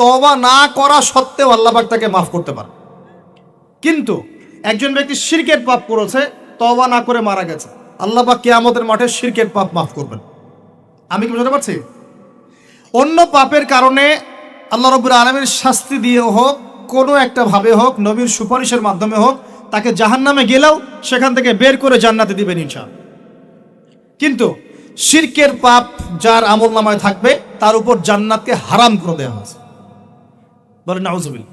তওবা না করা সত্ত্বেও আল্লাহ পাক তাকে মাফ করতে পারে। কিন্তু একজন ব্যক্তি শিরকের পাপ করেছে, তওবা না করে মারা গেছে, আল্লাহ পাক কিয়ামতের মাঠে শিরকের পাপ মাফ করবেন। আমি কি বুঝতে পারছি? অন্য পাপের কারণে আল্লাহ রাব্বুল আলামিন শাস্তি দিয়ে হোক, কোনো একটা ভাবে হোক, নবীর সুপারিশের মাধ্যমে হোক, তাকে জাহান্নামে গেলেও সেখান থেকে বের করে জান্নাতে দিবেন ইনশাআল্লাহ। কিন্তু শিরকের পাপ যার আমল নামায় থাকবে তার উপর জান্নাতকে হারাম করে দেওয়া হয়েছে। বলেন নাউযুবিল্লাহ।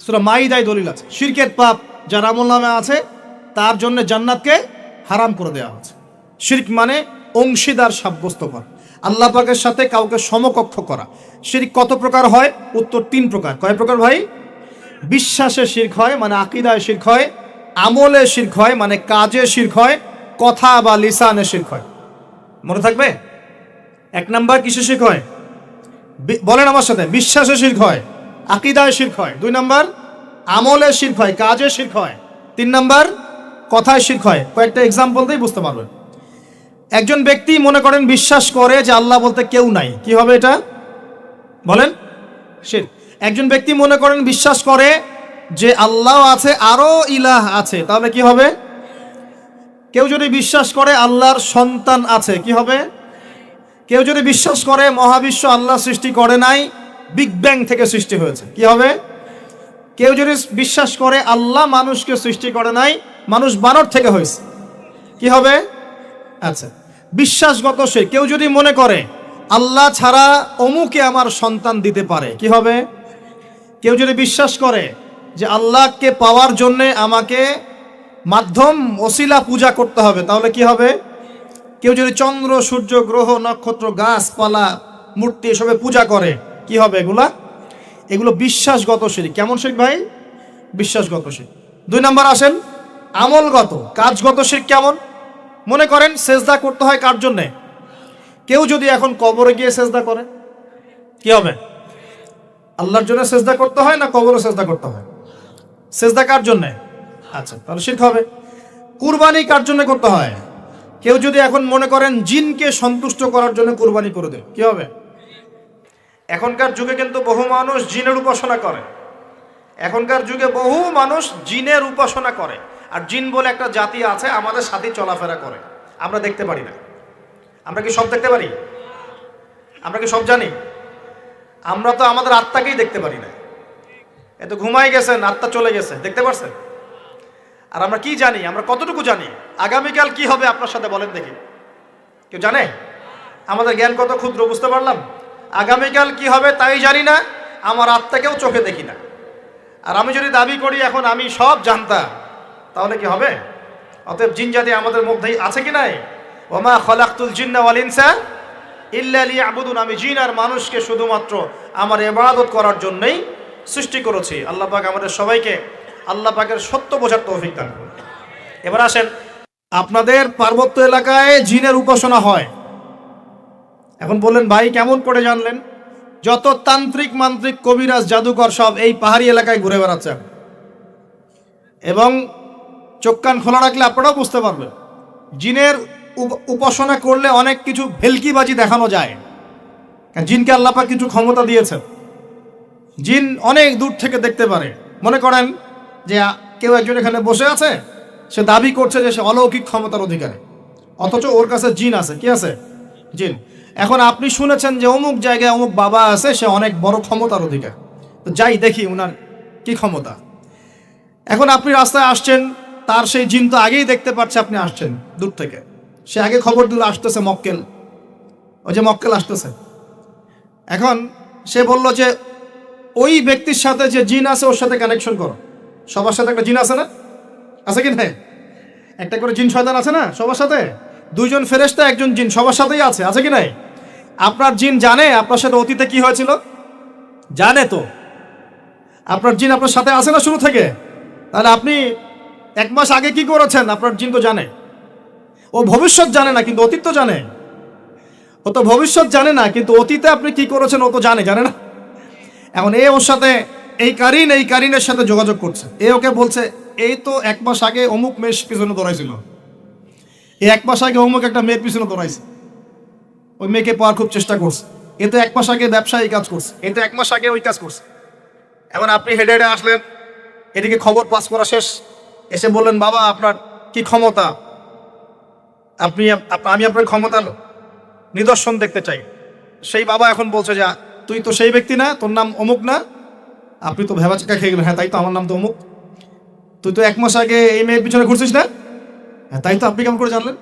সূরা মাইদায় দলিল আছে, শিরকের পাপ যার আমল নামায় আছে তার জন্য জান্নাতকে হারাম করে দেওয়া হয়েছে। শিরক মানে অংশীদার সাব্যস্ত করা, আল্লাহ পাকের সাথে কাউকে সমকক্ষ করা। শিরক কত প্রকার হয়? উত্তর 3 প্রকার। কয় প্রকার ভাই? বিশ্বাসে শিরক হয়, মানে আকীদায় শিরক হয়, আমলে শিরক হয়, মানে কাজে শিরক হয়, কথা বা লিসানে শিরক হয়। মনে থাকবে? 1 নাম্বার কিসে শিরক হয়? বলেন আমার সাথে। বিশ্বাসে শিরক হয়, আকীদায় শিরক হয়। 2 নাম্বার আমলে শিরক হয়, কাজে শিরক হয়। 3 নাম্বার কথায় শিরক হয়। কয়েকটা এক্সাম্পল দিয়ে বুঝতে পারবেন। একজন ব্যক্তি মনে করেন বিশ্বাস করে যে আল্লাহ বলতে কেউ নাই, কি হবে এটা? বলেন শিরক। একজন ব্যক্তি মনে করেন বিশ্বাস করে যে আল্লাহ আছে, আরো ইলাহ আছে, তাহলে কি হবে? কেউ যদি বিশ্বাস করে আল্লাহর সন্তান আছে, কি হবে? কেউ যদি বিশ্বাস করে মহাবিশ্ব আল্লাহ সৃষ্টি করে নাই, বিগ ব্যাং থেকে সৃষ্টি হয়েছে, কি হবে? কেউ যদি বিশ্বাস করে আল্লাহ মানুষকে সৃষ্টি করে নাই, মানুষ বানর থেকে হয়েছে, কি হবে? আচ্ছা, বিশ্বাসগত সে। কেউ যদি মনে করে আল্লাহ ছাড়া অমুকে আমার সন্তান দিতে পারে, কি হবে? কেউ যদি বিশ্বাস করে যে আল্লাহকে পাওয়ার জন্য আমাকে মাধ্যম ওসিলা পূজা করতে হবে, তাহলে কি হবে? কেউ যদি চন্দ্র, সূর্য, গ্রহ, নক্ষত্র, গাছপালা, মূর্তি এসবে পূজা করে, কি হবে? এগুলো বিশ্বাসগত শিরক। কেমন শিরক ভাই? বিশ্বাসগত শিরক। 2 নম্বর আসেন আমলগত কাজগত শিরক। কেমন? মনে করেন সেজদা করতে হয় কার জন্যে? কেউ যদি এখন কবরে গিয়ে সেজদা করে কি হবে? আল্লাহর জন্য সেজদা করতে হয় না কবরে সেজদা করতে হয়? সেজদা কার জন্যে? আচ্ছা, তাহলে শিরক হবে। কুরবানি কার জন্য করতে হয়? কেউ যদি এখন মনে করেন জিনকে সন্তুষ্ট করার জন্য কুরবানি করে দেয় কি হবে? এখনকার যুগে কিন্তু বহু মানুষ জিনের উপাসনা করে। এখনকার যুগে বহু মানুষ জিনের উপাসনা করে। আর জিন বলে একটা জাতি আছে আমাদের সাথে চলাফেরা করে, আমরা দেখতে পারি না। আমরা কি সব দেখতে পারি? আমরা কি সব জানি? আমরা তো আমাদের আত্মাকেই দেখতে পারি না। এত ঘুমাই গেছেন, আত্মা চলে গেছে, দেখতে পারছেন? আর আমরা কি জানি? আমরা কতটুকু জানি আগামীকাল কি হবে আপনার সাথে বলেন দেখি? কেউ জানে? আমাদের জ্ঞান কত ক্ষুদ্র, বুঝতে পারলাম। আগামীকাল কি হবে তাই জানি না, আমার আত্মাকেও চোখে দেখি না। আর আমি যদি দাবি করি এখন আমি সব জানতাম, তাহলে কি হবে? অতএব জিন জাতি আমাদের মধ্যেই আছে কি নাই? ওমা খলাকতুল জিন্না ওয়াল ইনসা ইল্লা লিয়াবুদুন। আমি জিন আর মানুষকে শুধুমাত্র আমার ইবাদত করার জন্যই সৃষ্টি করেছি। আল্লাহ পাক আমাদের সবাইকে আল্লাহ পাকের সত্য বোঝার তৌফিক দান করুন। এবার আসেন, আপনাদের পার্বত্য এলাকায় জিনের উপাসনা হয়। এখন বললেন ভাই কেমন করে জানলেন? যত তান্ত্রিক মান্ত্রিক কবিরাজ জাদুকর সব এই পাহাড়ি এলাকায় ঘুরে বেড়াচ্ছে, এবং চোখ কান খোলা রাখলে আপনারাও বুঝতে পারবেন জিনের উপাসনা করলে অনেক কিছু ভেলকিবাজি দেখানো যায়। জিনকে আল্লাহ পাক কিছু ক্ষমতা দিয়েছেন। জিন অনেক দূর থেকে দেখতে পারে। মনে করেন যে কেউ একজন এখানে বসে আছে, সে দাবি করছে যে সে অলৌকিক ক্ষমতার অধিকারী, অথচ ওর কাছে জিন আছে। কি আছে? জিন। এখন আপনি শুনেছেন যে অমুক জায়গায় অমুক বাবা আছে, সে অনেক বড় ক্ষমতার অধিকার, তো যাই দেখি ওনার কি ক্ষমতা। এখন আপনি রাস্তায় আসছেন, তার সেই জিন তো আগেই দেখতে পাচ্ছে আপনি আসছেন দূর থেকে, সে আগে খবর দিল আসতেছে মক্কেল, ওই যে মক্কেল আসতেছে। এখন সে বলল যে ওই ব্যক্তির সাথে যে জিন আছে ওর সাথে কানেকশন করো। সবার সাথে একটা জিন আছে না? আছে কি না? একটা করে জিন শয়তান আছে না সবার সাথে? 2 জন ফেরেশতা 1 জন জিন সবার সাথেই আছে, আছে কি নাই? আপনার জিন জানে আপনার সাথে অতীতে কি হয়েছিল? জানে তো। আপনার জিন আপনার সাথে আছে না শুরু থেকে? তাহলে আপনি 1 মাস আগে কি করেছেন আপনার জিন তো জানে। ও ভবিষ্যৎ জানে না কিন্তু অতীত তো জানে। ও তো ভবিষ্যৎ জানে না কিন্তু অতীতে আপনি কি করেছেন ও তো জানে না? এখন এ ওর সাথে এই কারিনের সাথে যোগাযোগ করছে। এ ওকে বলছে এই তো 1 মাস আগে অমুক মেয়ের পিছনে দৌড়াইছিল, এই 1 মাস আগে অমুক একটা মেয়ের পিছনে দৌড়াইছে, ওই মেয়েকে পাওয়ার খুব চেষ্টা করছে। এ তো 1 মাস আগে ব্যবসায়ী কাজ করছে, এ তো 1 মাস আগে ওই কাজ করছে। এখন আপনি হেডে হেডে আসলেন, এদিকে খবর পাস করা শেষ, এসে বললেন বাবা আপনার কি ক্ষমতা, আমি আপনার ক্ষমতার নিদর্শন দেখতে চাই। সেই বাবা এখন বলছে যে তুই তো সেই ব্যক্তি না, তোর নাম অমুক না? আপনি তো ভেবাচাকা খেয়ে গেলেন। হ্যাঁ তাই তো, আমার নাম তো অমুক। তুই তো 1 মাস আগে এই মেয়ের পিছনে ঘুরছিস না? হ্যাঁ তাই তো, আপনি কেমন করে জানলেন?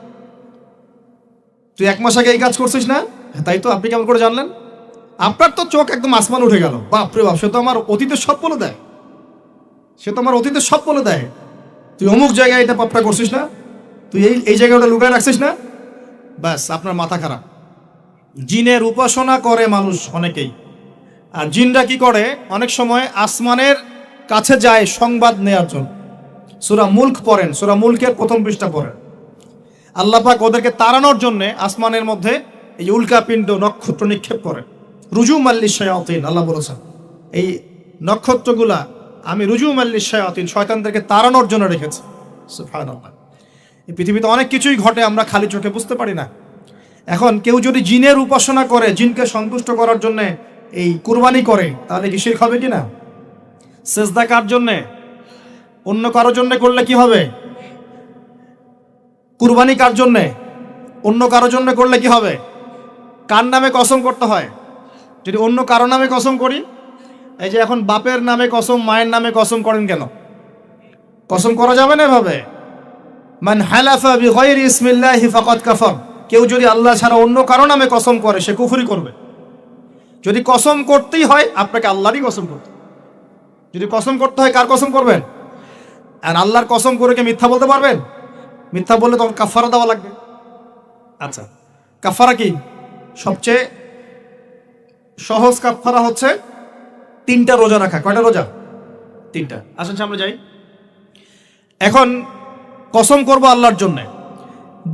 তুই 1 মাস আগে এই কাজ করছিস না? হ্যাঁ তাই তো, আপনি কেমন করে জানলেন? আপনার তো চোখ একদম আসমান উঠে গেল। বাপরে বাপ, সে তো আমার অতীতের সব বলে দেয়, তুই অমুক জায়গায় এটা পাপটা করছিস না, তুই এই জায়গায় ওটা লুকায় রাখছিস না। ব্যাস, আপনার মাথা খারাপ। জিনের উপাসনা করে মানুষ অনেকেই। আর জিনরা কি করে, অনেক সময় আসমানের কাছে যায় সংবাদ নেওয়ার জন্য। সূরা মুলক পড়েন, সূরা মুলকের 1ম পৃষ্ঠা পড়েন। আল্লাহ পাক ওদেরকে তাড়ানোর জন্য আসমানের মধ্যে এই উল্কাপিণ্ড নক্ষত্র নিক্ষেপ করেন। রুজুম আল্লিশ শায়াতিন, আল্লাহ বলেছেন এই নক্ষত্রগুলা আমি রুজুম আল্লিশ শায়াতিন, শয়তানদেরকে তাড়ানোর জন্য রেখেছি। সুবহানাল্লাহ। এই পৃথিবীতে অনেক কিছুই ঘটে, আমরা খালি চোখে বুঝতে পারি না। এখন কেউ যদি জিনের উপাসনা করে, জিনকে সন্তুষ্ট করার জন্য এই কুরবানি করে, তাহলে কি শিরক হবে কিনা? সেজদা কার জন্যে? অন্য কারোর জন্য করলে কি হবে? কুরবানি কার জন্যে? অন্য কারোর জন্য করলে কি হবে? কার নামে কসম করতে হয়? যদি অন্য কারো নামে কসম করি, এই যে এখন বাপের নামে কসম, মায়ের নামে কসম করেন কেন? কসম করা যাবে না এভাবে। মান হালাফা বিগাইরি ইসমিল্লাহি ফাকাদ কাফার। কেউ যদি আল্লাহ ছাড়া অন্য কারো নামে কসম করে সে কুফরি করবে। যদি কসম করতেই হয় আপনাকে আল্লাহরই কসম করতে। যদি কসম করতে হয় কার কসম করবেন? আর আল্লাহর কসম করে কি মিথ্যা বলতে পারবেন? মিথ্যা বললে তখন কাফারা দেওয়া লাগবে। আচ্ছা, কাফারা কি? সবচেয়ে সহজ কাফারা হচ্ছে 3টা রোজা রাখা। কয়টা রোজা? 3টা। আসেন সামনে যাই। এখন কসম করব আল্লাহর জন্যে,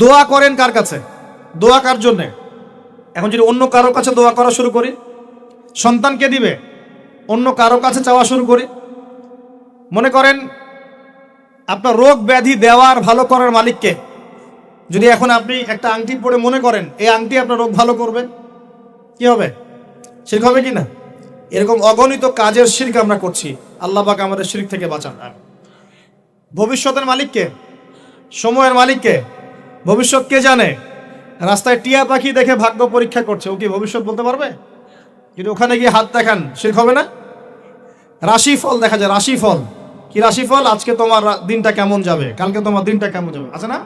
দোয়া করেন কার কাছে? দোয়া কার জন্যে? এখন যদি অন্য কারো কাছে দোয়া করা শুরু করি, সন্তানকে দিবে, অন্য কারো কাছে চাওয়া শুরু করি, মনে করেন আপনার রোগ ব্যাধি দেওয়ার ভালো করার মালিককে যদি এখন আপনি একটা আংটি পরে মনে করেন এই আংটি আপনার রোগ ভালো করবে, কি হবে? শিরক হবে কি না? এরকম অগণিত কাজের শিরক আমরা করছি। আল্লাহ পাক আমাদের শিরক থেকে বাঁচান। ভবিষ্যতের মালিককে, সময়ের মালিককে, ভবিষ্যৎ কে জানে? রাস্তায় টিয়া পাখি দেখে ভাগ্য পরীক্ষা করছে, ও কি ভবিষ্যৎ বলতে পারবে? কিন্তু ওখানে গিয়ে হাত দেখান, শিরক হবে না? রাশিফল দেখা যায়, রাশিফল কি? রাশিফল, আজকে তোমার দিনটা কেমন যাবে, কালকে তোমার দিনটা কেমন যাবে, আছে না?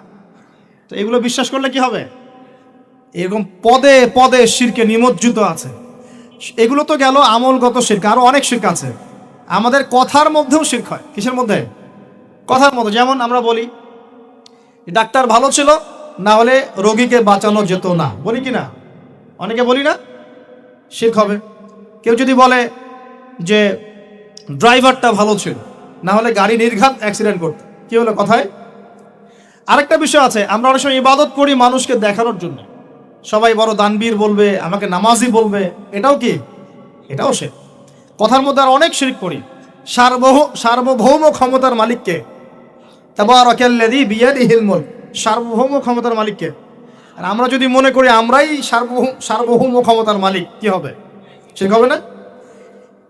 তো এগুলো বিশ্বাস করলে কি হবে? এরকম পদে পদে শিরকে নিমজ্জিত আছে। এগুলো তো গেল আমলগত শিরক, আরো অনেক শিরক আছে। আমাদের কথার মধ্যেও শিরক হয়। কিসের মধ্যে? কথার মধ্যে। যেমন আমরা বলি ডাক্তার ভালো ছিল, না হলে রোগীকে বাঁচানো যেত না, বলি কি না? অনেকে বলি না? শিরক হবে। কেউ যদি বলে যে ড্রাইভারটা ভালো ছিল, না হলে গাড়ি নির্ঘাত অ্যাক্সিডেন্ট করত, কি হলো কথায়? আরেকটা বিষয় আছে, আমরা অনেক সময় ইবাদত করি মানুষকে দেখানোর জন্য, সবাই বড় দানবীর বলবে, আমাকে নামাজি বলবে, এটাও কি? এটাও শিরক। কথার মধ্যে আর অনেক শিরক করি। সার্বভৌম ক্ষমতার মালিককে, তাবারাকাল্লাযী বিয়াদিহিল মুলক, সার্বভৌম ক্ষমতার মালিককে। আর আমরা যদি মনে করি আমরাই সার্বভৌম ক্ষমতার মালিক, কি হবে? শিরক হবে না?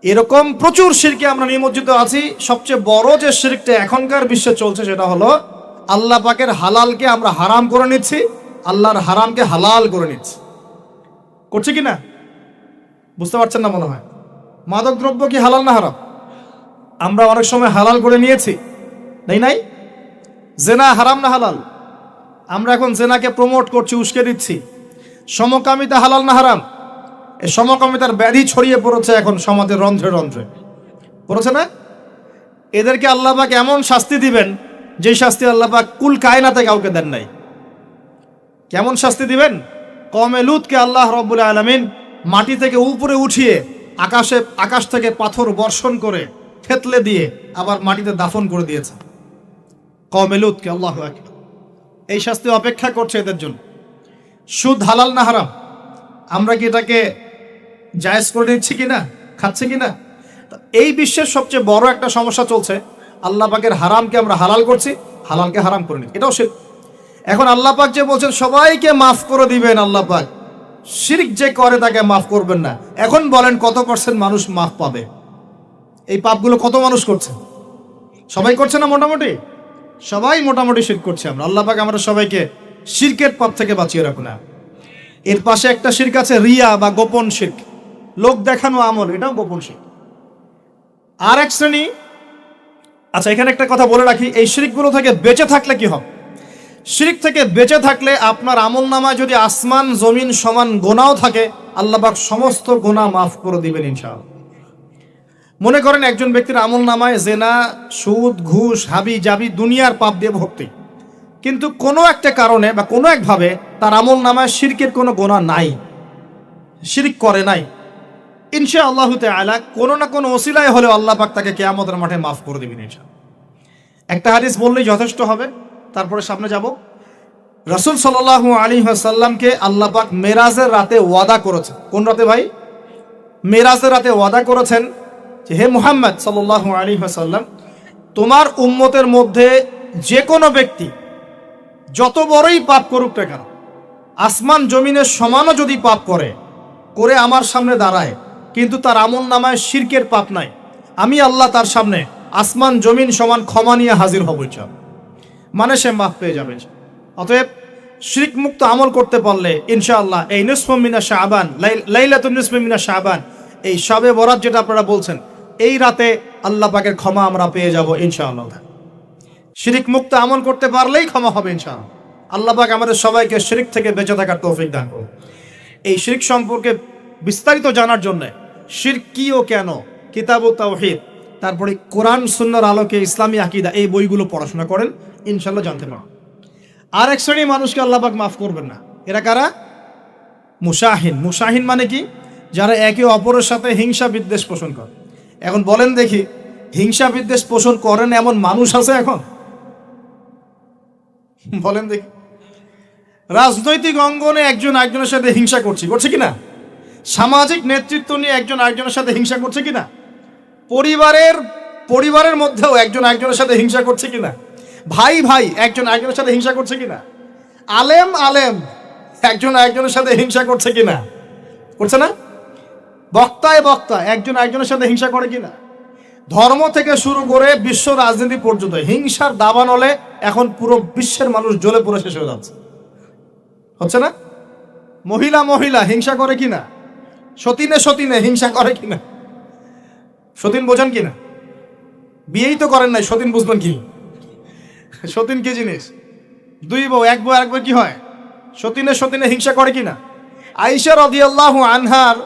এরকম প্রচুর শিরকে আমরা নিমজ্জিত আছি। সবচেয়ে বড় যে শিরকটা এখনকার বিশ্বে চলছে সেটা হলো আল্লাহ পাকের হালালকে আমরা হারাম করে নিচ্ছি, আল্লাহর হারামকে হালাল করে নিচ্ছি। করছে কি না? বুঝতে পারছেন না মনে হয়। মাদক দ্রব্য কি হালাল না হারাম? আমরা অনেক সময় হালাল করে নিয়েছি, নাই? জেনা হারাম না হালাল? আমরা এখন জেনাকে প্রমোট করছি, উস্কে দিচ্ছি। সমকামিতা হালাল না হারাম? এই সমকামিতার ব্যাধি ছড়িয়ে পড়েছে এখন সমাজের রন্ধ্রে রন্ধ্রে, পড়েছে না? এদেরকে আল্লাহ পাক এমন শাস্তি দিবেন যে শাস্তি আল্লাহ পাক কুল কায়নাতে কাউকে দেন নাই। কেমন শাস্তি দিবেন? কওমে লূতকে আল্লাহ রাব্বুল আলামিন মাটি থেকে উপরে উঠিয়ে আকাশ থেকে পাথর বর্ষণ করে থেতলে দিয়ে আবার মাটিতে দাফন করে দিয়েছে কওমে লূতকে। আল্লাহু আকবার। এই শাস্তি অপেক্ষা করছে এদের জন্য। সুদ হালাল না হারাম? আমরা কি এটাকে জায়েজ করে নিচ্ছি কিনা, খাচ্ছি কিনা? এই বিশ্বের সবচেয়ে বড় একটা সমস্যা চলছে, আল্লাহ পাকের হারামকে আমরা হালাল করছি, হালালকে হারাম করে নিচ্ছি, এটাও শিরক। এখন আল্লাহ পাক যে বলছেন সবাইকে মাফ করে দিবেন, আল্লাহ পাক শিরক যে করে তাকে মাফ করবেন না। এখন বলেন কত পার্সেন্ট মানুষ মাফ পাবে? এই পাপগুলো কত মানুষ করছে? সবাই করছে না? মোটামুটি সবাই মোটামুটি শিরক করছে। আমরা আল্লাহ পাক আমরা সবাইকে শিরকের পাপ থেকে বাঁচিয়ে রাখুন না। এর পাশে একটা শিরক আছে রিয়া বা গোপন শিরক, লোক দেখানো আমল, এটাও গোপন শিরক। আর এক শ্রেণী। আচ্ছা, এখানে একটা কথা বলে রাখি, এই শিরকগুলো থেকে বেঁচে থাকলে কি হবে? শিরক থেকে বেঁচে থাকলে আপনার আমল নামায় যদি আসমান জমিন সমান গোনাও থাকে, আল্লাহ পাক সমস্ত গোনা মাফ করে দিবেন ইনশাআল্লাহ। মনে করেন একজন ব্যক্তির আমল নামায় জেনা, সুদ, ঘুষ, হাবি জাবি দুনিয়ার পাপ দিয়ে ভর্তি, কিন্তু কোনো একটা কারণে বা কোনো একভাবে তার আমল নামায় শিরকের কোনো গোনা নাই, শিরক করে নাই, ইনশাআল্লাহ তাআলা কোনো না কোনো ওসিলায় হলেও আল্লাহ পাক তাকে কিয়ামতের মাঠে মাফ করে দিবেন ইনশাআল্লাহ। একটা হাদিস বললেই যথেষ্ট হবে, তারপরে সামনে যাব। রাসূল সাল্লাল্লাহু আলাইহি ওয়াসাল্লামকে আল্লাহ পাক মেরাজের রাতে ওয়াদা করেছেন। কোন রাতে ভাই? মেরাজের রাতে ওয়াদা করেছেন যে হে মুহাম্মদ সাল্লাল্লাহু আলাইহি ওয়াসাল্লাম, তোমার উম্মতের মধ্যে যে কোনো ব্যক্তি যত বড়ই পাপ করুক না কেন, আসমান জমিনের সমানও যদি পাপ করে আমার সামনে দাঁড়ায়, কিন্তু তার আমল নামায় শিরকের পাপ নাই, আমি আল্লাহ তার সামনে আসমান জমিন সমান ক্ষমা নিয়ে হাজির হব ইনশাআল্লাহ। মানে সে মাফ পেয়ে যাবে। অতএব শিরক মুক্ত আমল করতে পারলে ইনশাআল্লাহ এই নিসফু মিনা শাবান, লাইলাতুন নিসফি মিনা শাবান, এই শবে বরাত যেটা আপনারা বলছেন, এই রাতে আল্লাহ পাকের ক্ষমা আমরা পেয়ে যাব ইনশাআল্লাহ। শিরক মুক্ত আমল করতে পারলেই ক্ষমা হবে ইনশাআল্লাহ। আল্লাহ পাক আমাদের সবাইকে শিরক থেকে বেঁচে থাকার তৌফিক দান করুন। এই শিরক সম্পর্কে বিস্তারিত জানার জন্য শিরক কি ও কেন, কিতাবুত তাওহীদ, তারপরে কোরআন সুন্নাহর আলোকে ইসলামী আকীদা, এই বইগুলো পড়াশোনা করেন, ইনশাআল্লাহ জানতে পারবেন। আর এক শ্রেণী মানুষকে আল্লাহ পাক মাফ করবেন না। এরা কারা? মুশাহিন। মুশাহিন মানে কি? যারা একে অপরের সাথে হিংসা বিদ্বেষ পোষণ করে। এখন বলেন দেখি, হিংসা বিদ্বেষ পোষণ করেন এমন মানুষ আছে এখন? বলেন দেখি। রাজনৈতিক অঙ্গনে একজন আরেকজনের সাথে হিংসা করছে কিনা? সামাজিক নেতৃত্ব নিয়ে একজন আরেকজনের সাথে হিংসা করছে কিনা? পরিবারের মধ্যেও একজন আরেকজনের সাথে হিংসা করছে কিনা? ভাই ভাই একজন আরেকজনের সাথে হিংসা করছে কিনা? আলেম একজন আরেকজনের সাথে হিংসা করছে কিনা? করছে না? বক্তায় একজন আরেকজনের সাথে হিংসা করে কিনা? ধর্ম থেকে শুরু করে বিশ্ব রাজনীতি পর্যন্ত হিংসার দাবানলে এখন পুরো বিশ্বের মানুষ জ্বলে পুরো শেষ হয়ে যাচ্ছে, হচ্ছে না? মহিলা হিংসা করে কিনা? সতীনে হিংসা করে কিনা? সতীন বোঝেন কিনা? বিয়েই তো করেন নাই, সতীন বুঝবেন কি? সতীন কি জিনিস? দুই বউ, এক বউ কি হয়? সতীনে হিংসা করে কিনা? আয়েশা রাদিয়াল্লাহু আনহার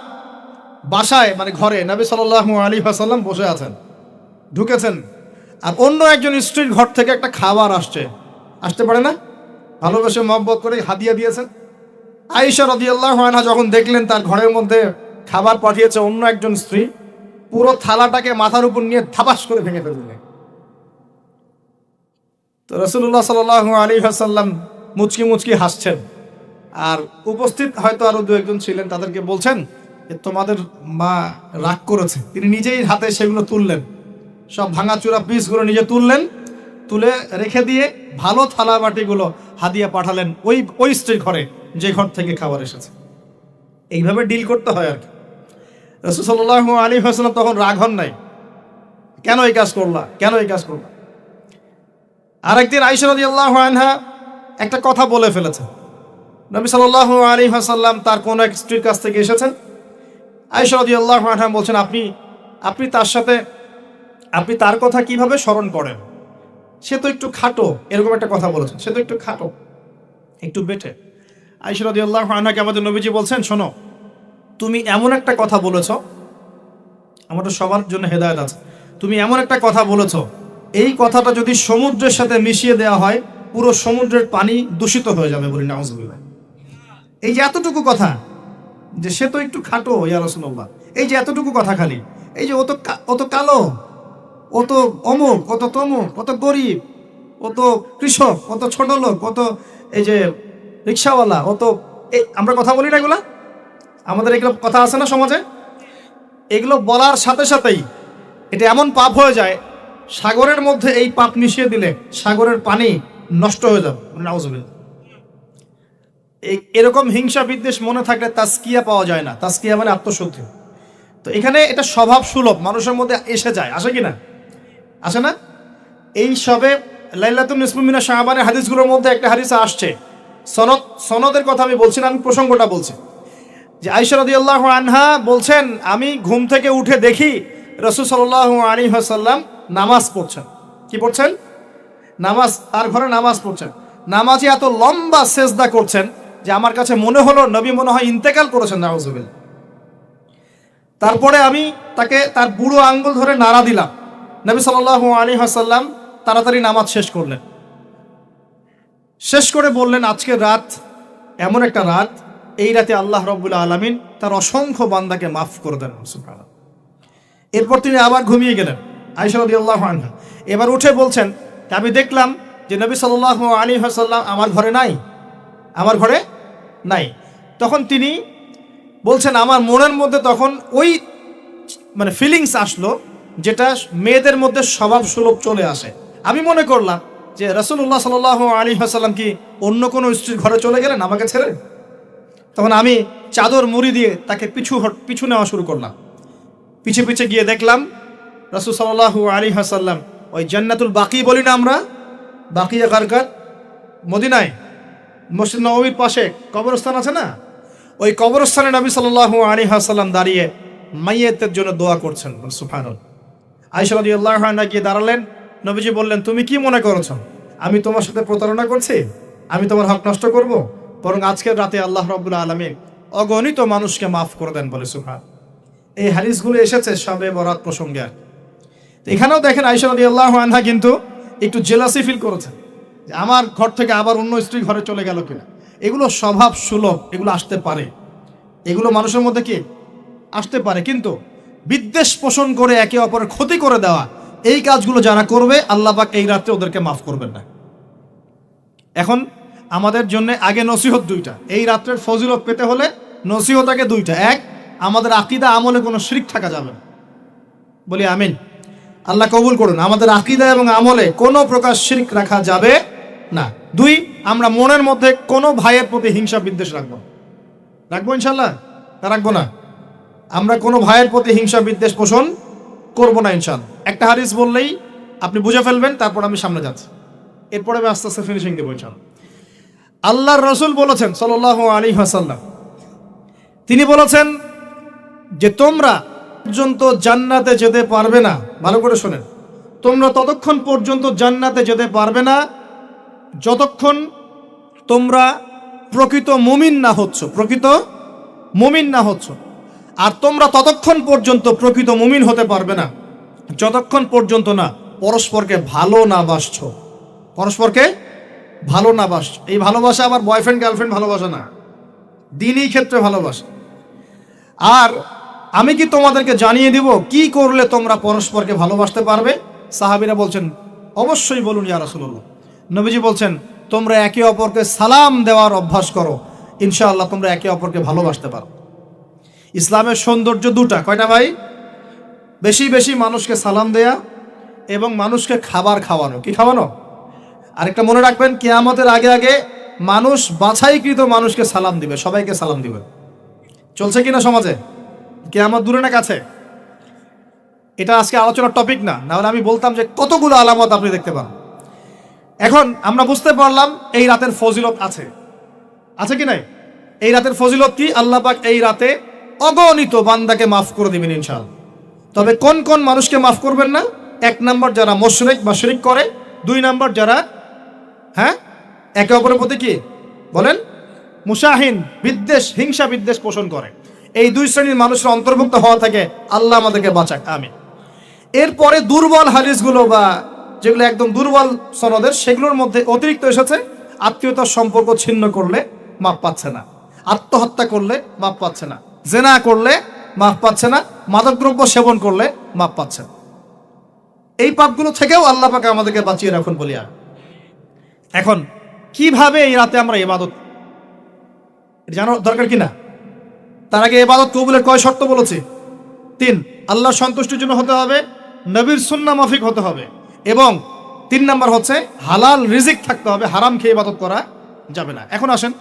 বাসায় মানে ঘরে নবী সাল্লাল্লাহু আলাইহি ওয়াসাল্লাম বসে আছেন, ঢুকেছেন, আর অন্য একজন স্ত্রীর ঘর থেকে একটা খাবার আসতে পারে না, ভালোবেসে মহব্বত করে হাদিয়া দিয়েছেন। আয়েশা রাদিয়াল্লাহু আনহা যখন দেখলেন তার ঘরের মধ্যে খাবার পাঠিয়েছে অন্য একজন স্ত্রী, পুরো থালাটাকে মাথার উপর নিয়ে থাপাস করে ভেঙে ফেললেন। তো রাসূলুল্লাহ সাল্লাল্লাহু আলাইহি ওয়াসাল্লাম মুচকি হাসছেন, আর উপস্থিত হয়তো আরো দু একজন ছিলেন, তাদেরকে বলছেন যে তোমাদের মা রাগ করেছে। তিনি নিজেই হাতে সেগুলো তুললেন, সব ভাঙাচুরা পিসগুলো নিজে তুলে রেখে দিয়ে ভালো থালা বাটিগুলো হাদিয়া পাঠালেন ওই স্ত্রীর ঘরে, যে ঘর থেকে খাবার এসেছে। এইভাবে ডিল করতে হয় আর কি। রাসূল সাল্লাল্লাহু আলাইহি ওয়াসাল্লাম তখন রাগ হন নাই, কেন এই কাজ করলা? আরেকদিন আয়েশা রাদিয়াল্লাহু আনহা একটা কথা বলে ফেলেছে। নবী সাল্লাল্লাহু আলাইহি ওয়াসাল্লাম তার কোন এক স্ত্রীর কাছ থেকে এসেছেন। আয়েশা রাদিয়াল্লাহু আনহা বলছেন, আপনি তার কথা কিভাবে স্মরণ করেন? সে তো একটু খাটো, এরকম একটা কথা বলেছেন, সে তো একটু খাটো, একটু বেটে। আয়েশা রাদিয়াল্লাহু আনহাকে আমাদের নবীজি বলছেন, শোনো, তুমি এমন একটা কথা বলেছ, আমাদের সবার জন্য হেদায়েত আছে, তুমি এমন একটা কথা বলেছ, এই কথাটা যদি সমুদ্রের সাথে মিশিয়ে দেওয়া হয় পুরো সমুদ্রের পানি দূষিত হয়ে যাবে, বলি নাউজুবিল্লাহ। এই যে এতটুকু কথা, যে সে তো একটু খাটো ইয়া রাসূলুল্লাহ, এই যে এতটুকু কথা, খালি এই যে ও তো কালো, ও তো অমুক, ও তো তমুক, ও তো গরিব, ও তো কৃষক, ও তো ছোট লোক, ও তো এই যে রিক্সাওয়ালা, ও তো আমরা কথা বলি না এগুলা, আমাদের এগুলো কথা আছে না সমাজে? এগুলো বলার সাথে সাথেই এটা এমন পাপ হয়ে যায়, সাগরের মধ্যে এই পাপ মিশিয়ে দিলে সাগরের পানি নষ্ট হয়ে যাবে, নাউজুবিল্লাহ। এরকম হিংসা বিদ্বেষ মনে থাকলে তাজকিয়া পাওয়া যায় না। তাজকিয়া মানে আত্মশুদ্ধি। তো এখানে এটা স্বভাব সুলভ মানুষের মধ্যে এসে যায়, আসে কিনা? আসে না? এই সবে লাইলাতুন নিসফু মিনা শাবানের হাদিসগুলোর মধ্যে একটা হাদিস আসছে, সনদের কথা আমি বলছি না, আমি প্রসঙ্গটা বলছি, যে আয়েশা রাদিয়াল্লাহু আনহা বলছেন, আমি ঘুম থেকে উঠে দেখি রাসূল সাল্লাল্লাহু আলাইহি ওয়াসাল্লাম নামাজ পড়ছেন। কি পড়ছেন? নামাজ, তার ঘরে নামাজ পড়ছেন। নামাজে এত লম্বা সেজদা করছেন যে আমার কাছে মনে হলো নবী মনে হয় ইন্তেকাল করেছেন, নাউজুবিল্লাহ। তারপরে আমি তাকে তার বুড়ো আঙ্গুল ধরে নাড়া দিলাম। নবী সাল্লাল্লাহু আলাইহি ওয়াসাল্লাম তাড়াতাড়ি নামাজ শেষ করলেন, শেষ করে বললেন, আজকের রাত এমন একটা রাত, এই রাতে আল্লাহ রাব্বুল আলামিন তার অসংখ্য বান্দাকে মাফ করে দেন, সুবহানাল্লাহ। এরপর তিনি আবার ঘুমিয়ে গেলেন, আয়েশা রাদিয়াল্লাহু আনহা। এবার উঠে বলছেন, আমি দেখলাম যে নবী সাল্লাল্লাহু আলাইহি ওয়াসাল্লাম আমার ঘরে নাই। তখন তিনি বলছেন, আমার মনের মধ্যে তখন ওই মানে ফিলিংস আসলো যেটা মেয়েদের মধ্যে স্বভাব সুলভ চলে আসে। আমি মনে করলাম যে রাসূলুল্লাহ সাল্লাল্লাহু আলাইহি ওয়াসাল্লাম কি অন্য কোনো স্ত্রীর ঘরে চলে গেলেন আমাকে ছেড়ে। তখন আমি চাদর মুড়ি দিয়ে তাকে পিছু নেওয়া শুরু করলাম। পিছে গিয়ে দেখলাম রাসূল সাল্লাল্লাহু আলাইহি ওয়াসাল্লাম ওই জান্নাতুল বাকি বলি না আমরা, বাকিয়া গারকাত, মদিনায় মসজিদ নববীর পাশে কবরস্থান আছে না, ওই কবরস্থানে নবী সাল্লাল্লাহু আলাইহি ওয়াসাল্লাম দাঁড়িয়ে মাইয়েতের জন্য দোয়া করছেন, সুবহানাল্লাহ। আয়েশা রাদিয়াল্লাহু আনহা গিয়ে দাঁড়ালেন, নবীজি বললেন, তুমি কি মনে করেছো আমি তোমার সাথে প্রতারণা করছি? আমি তোমার হক নষ্ট করব? বরং আজকের রাতে আল্লাহ রাব্বুল আলামিন অগণিত মানুষকে মাফ করে দেন, বলে সুবহানাল্লাহ। এই হাদিসগুলো এসেছে শবে বরাত প্রসঙ্গে। এখানেও দেখেন আয়েশা রাদিয়াল্লাহু আনহা কিন্তু একটু জেলাসি ফিল করেছেন যে আমার ঘর থেকে আবার অন্য স্ত্রী ঘরে চলে গেল কিনা। এগুলো স্বভাব সুলভ, এগুলো আসতে পারে, এগুলো মানুষের মধ্যে কি আসতে পারে, কিন্তু বিদ্বেষ পোষণ করে একে অপরের ক্ষতি করে দেওয়া, এই কাজগুলো যারা করবে আল্লাহ পাক এই রাতে ওদেরকে মাফ করবেন না। এখন আমাদের জন্য আগে নসিহত দুইটা। এই রাত্রের ফজিলত পেতে হলে নসিহত আগে দুইটা। এক, আমাদের আকীদা আমলে কোনো শিরক থাকা যাবে না, বলি আমিন। আল্লাহ কবুল করুন। আমাদের আকীদা এবং আমলে কোনো প্রকার শিরক রাখা যাবে না। দুই, আমরা মনের মধ্যে কোনো ভাইয়ের প্রতি হিংসা বিদ্বেষ রাখবো ইনশাল্লাহ, তা রাখবো না। আমরা কোনো ভাইয়ের প্রতি হিংসা বিদ্বেষ পোষণ করবো না ইনশাল্লাহ। একটা হাদিস বললেই আপনি বুঝে ফেলবেন, তারপর আমি সামনে যাচ্ছি, এরপরে আমি আস্তে আস্তে ফিনিশিং দেবো ইনশাল্লাহ। আল্লাহর রাসূল বলেছেন সাল্লাল্লাহু আলাইহি ওয়াসাল্লাম, তিনি বলেছেন যে তোমরা পর্যন্ত জান্নাতে যেতে পারবে না, ভালো করে শোনেন, তোমরা ততক্ষণ পর্যন্ত জান্নাতে যেতে পারবে না যতক্ষণ তোমরা প্রকৃত মুমিন না হচ্ছ, প্রকৃত মুমিন না হচ্ছ। আর তোমরা ততক্ষণ পর্যন্ত প্রকৃত মুমিন হতে পারবে না যতক্ষণ পর্যন্ত না পরস্পরকে ভালো না বাসছ, পরস্পরকে ভালো না বাসছ। এই ভালোবাসা আবার বয়ফ্রেন্ড গার্লফ্রেন্ড ভালোবাসা না, দিনই ক্ষেত্রে ভালোবাসা। আর আমি কি তোমাদেরকে জানিয়ে দিব কি করলে তোমরা পরস্পরকে ভালোবাসতে পারবে? সাহাবীরা বলছেন অবশ্যই বলুন ইয়া রাসূলুল্লাহ। নবীজি বলছেন তোমরা একে অপরকে সালাম দেওয়ার অভ্যাস করো, ইনশাআল্লাহ তোমরা একে অপরকে ভালোবাসতে পারো। ইসলামের সৌন্দর্য দুটা, কয়টা ভাই? বেশি বেশি মানুষকে সালাম দেয়া এবং মানুষকে খাবার খাওয়ানো। কি খাওয়ানো? আরেকটা মনে রাখবেন, কিয়ামতের আগে আগে মানুষ বাছাইকৃত মানুষকে সালাম দিবে, সবাইকে সালাম দিবে। চলছে কিনা সমাজে? কিয়ামত দূরে না কাছে? এটা আজকে আলোচনার টপিক না, নাহলে আমি বলতাম যে কতগুলো আলামত আপনি দেখতে পান। এখন আমরা বুঝতে পারলাম এই রাতের ফজিলত আছে, আছে কি নাই? এই রাতের ফজিলত কি? আল্লাহ পাক এই রাতে অগণিত বান্দাকে মাফ করে দিবেন ইনশাআল্লাহ। তবে কোন কোন মানুষকে মাফ করবেন না? এক নাম্বার যারা মুশরিক বা শিরক করে, দুই নাম্বার যারা একে অপরের প্রতি কি বলেন মুশাহিন, বিদ্বেষ, হিংসা বিদ্বেষ পোষণ করে। এই দুই শ্রেণীর মানুষের অন্তর্ভুক্ত হওয়া থেকে আল্লাহ আমাদেরকে বাঁচাক, আমিন। এরপরে দুর্বল হাদিসগুলো বা যেগুলো একদম দুর্বল সনদের, সেগুলোর মধ্যে অতিরিক্ত এসেছে আত্মীয়তার সম্পর্ক ছিন্ন করলে মাপ পাচ্ছে না, আত্মহত্যা করলে মাপ পাচ্ছে না, জেনা করলে মাপ পাচ্ছে না, মাদকদ্রব্য সেবন করলে মাপ পাচ্ছে না। এই পাপগুলো থেকেও আল্লাহ পাক আমাদেরকে বাঁচিয়ে রাখুন বলি। এখন কিভাবে এই রাতে আমরা ইবাদত জানার দরকার কিনা? তার আগে ইবাদত কবুলের কয় শর্ত বলেছি? 3। আল্লাহর সন্তুষ্টির জন্য হতে হবে, নবীর সুন্নাহ মাফিক হতে হবে, এবং 3 নাম্বার হচ্ছে হালাল রিজিক থাকতে হবে, হারাম খেয়ে ইবাদত করা যাবে না। এখন আসেন,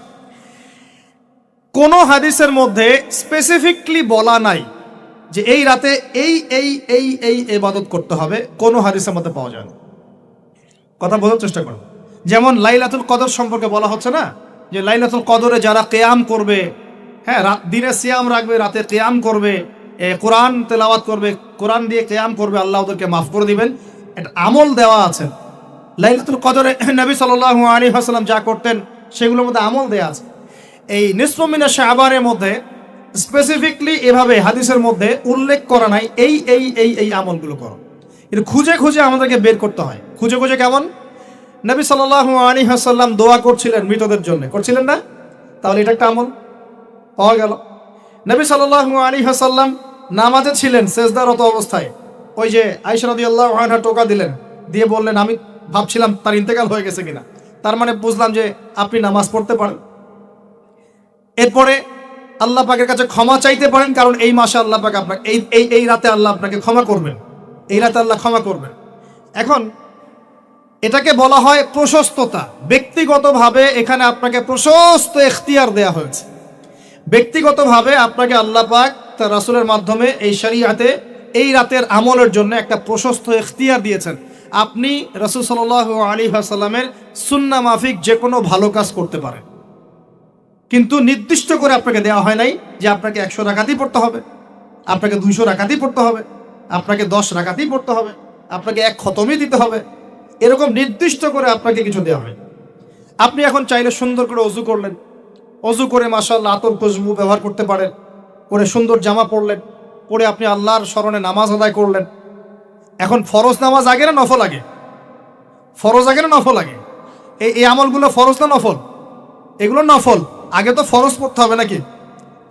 কোন হাদিসের মধ্যে স্পেসিফিকলি বলা নাই যে এই রাতে এই এই এই এই ইবাদত করতে হবে, কোন হাদিসের মধ্যে পাওয়া যায় না। কথা বোঝার চেষ্টা করুন। যেমন লাইলাতুল কদর সম্পর্কে বলা হচ্ছে না, যে লাইলাতুল কদরে যারা কিয়াম করবে, দিনে সিয়াম রাখবে, রাতে কিয়াম করবে, কোরআন তেলাওয়াত করবে, কোরআন দিয়ে কিয়াম করবে, আল্লাহ ওদেরকে মাফ করে দিবেন। একটা আমল দেওয়া আছে লাইলাতুল কদরে। নবী সাল্লাল্লাহু আলাইহি ওয়াসাল্লাম যা করতেন সেগুলোর মধ্যে আমল দেওয়া আছে। এই নিসফু মিনাশ শাবানের মধ্যে স্পেসিফিকলি এভাবে হাদিসের মধ্যে উল্লেখ করা নাই এই এই এই এই আমলগুলো করো। কিন্তু খুঁজে খুঁজে আমাদেরকে বের করতে হয়। খুঁজে খুঁজে কেমন? নবী সাল্লাল্লাহু আলাইহি ওয়াসাল্লাম দোয়া করছিলেন মৃতদের জন্য, করছিলেন না? তাহলে এটা একটা আমল পাওয়া গেল। নবী সাল্লাল্লাহু আলাইহি ওয়াসাল্লাম নামাজে ছিলেন সেজদারত অবস্থায়, ওই যে আয়েশা রাদিয়াল্লাহু আনহা টোকা দিলেন, দিয়ে বললেন আমি ভাবছিলাম তার ইন্তেকাল হয়ে গেছে কিনা, তার মানে বুঝলাম যে আপনি নামাজ পড়তে পারেন। এরপরে আল্লাহ পাকের কাছে ক্ষমা চাইতে পারেন, কারণ এই মাসে আল্লাহ পাক আপনাকে এই রাতে আল্লাহ আপনাকে ক্ষমা করবেন, এই রাতে আল্লাহ ক্ষমা করবেন। এখন এটাকে বলা হয় প্রশস্ততা। ব্যক্তিগতভাবে এখানে আপনাকে প্রশস্ত এখতিয়ার দেয়া হয়েছে। ব্যক্তিগতভাবে আপনাকে আল্লাহ পাক তার রাসূলের মাধ্যমে এই শরীয়তে এই রাতের আমলের জন্য একটা প্রশস্ত এখতিয়ার দিয়েছেন। আপনি রাসূল সাল্লাল্লাহু আলাইহি ওয়াসাল্লামের সুন্নাহ মাফিক যে কোনো ভালো কাজ করতে পারেন, কিন্তু নির্দিষ্ট করে আপনাকে দেওয়া হয় নাই যে আপনাকে 100 রাকাতই পড়তে হবে, আপনাকে 200 রাকাতই পড়তে হবে, আপনাকে 10 রাকাতই পড়তে হবে, আপনাকে 1 খতমই দিতে হবে, এরকম নির্দিষ্ট করে আপনাকে কিছু দেওয়া হয়। আপনি এখন চাইলে সুন্দর করে অজু করলেন, অজু করে মাশাআল্লাহ আতর খুশবু ব্যবহার করতে পারেন, করে সুন্দর জামা পরলেন, পরে আপনি আল্লাহর স্মরণে নামাজ আদায় করলেন। এখন ফরজ নামাজ আগে না নফল আগে? ফরজ আগে না নফল আগে? এই আমলগুলো ফরজ না নফল? এগুলো নফল। আগে তো ফরজ পড়তে হবে নাকি?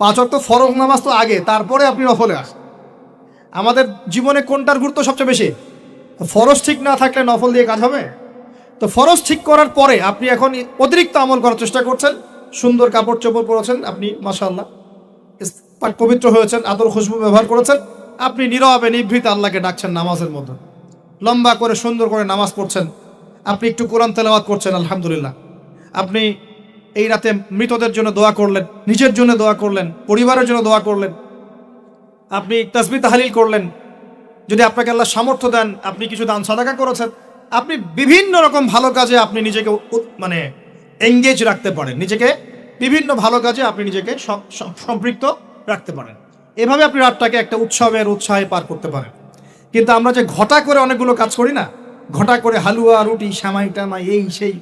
5 ওয়াক্ত ফরজ নামাজ তো আগে, তারপরে আপনি নফলে আসেন। আমাদের জীবনে কোনটার গুরুত্ব সবচেয়ে বেশি? ফরজ ঠিক না থাকলে নফল দিয়ে কাজ হবে? তো ফরজ ঠিক করার পরে আপনি এখন অতিরিক্ত আমল করার চেষ্টা করছেন, সুন্দর কাপড় চোপড় পরেছেন, আপনি মাশাআল্লাহ পবিত্র হয়েছেন, আদর খুশবু ব্যবহার করেছেন, আপনি নীরবে নিভৃতে আল্লাহকে ডাকছেন নামাজের মধ্যে, লম্বা করে সুন্দর করে নামাজ পড়ছেন, আপনি একটু কোরআন তেলাওয়াত করছেন, আলহামদুলিল্লাহ। আপনি এই রাতে মৃতদের জন্য দোয়া করলেন, নিজের জন্য দোয়া করলেন, পরিবারের জন্য দোয়া করলেন, আপনি তাসবিহ তাহলিল করলেন, যদি আপনাকে আল্লাহ সামর্থ্য দেন আপনি কিছু দান সাদাকা করেছেন, আপনি বিভিন্ন রকম ভালো কাজে আপনি নিজেকে মানে এঙ্গেজ রাখতে পারেন, নিজেকে বিভিন্ন ভালো কাজে আপনি নিজেকে সম্পৃক্ত রাখতে পারেন। এভাবে আপনি রাতটাকে একটা উৎসাহে পার করতে পারেন। কিন্তু আমরা যে ঘটা করে অনেকগুলো কাজ করি না, ঘটা করে হালুয়া রুটি সামাই টামাই এই সেই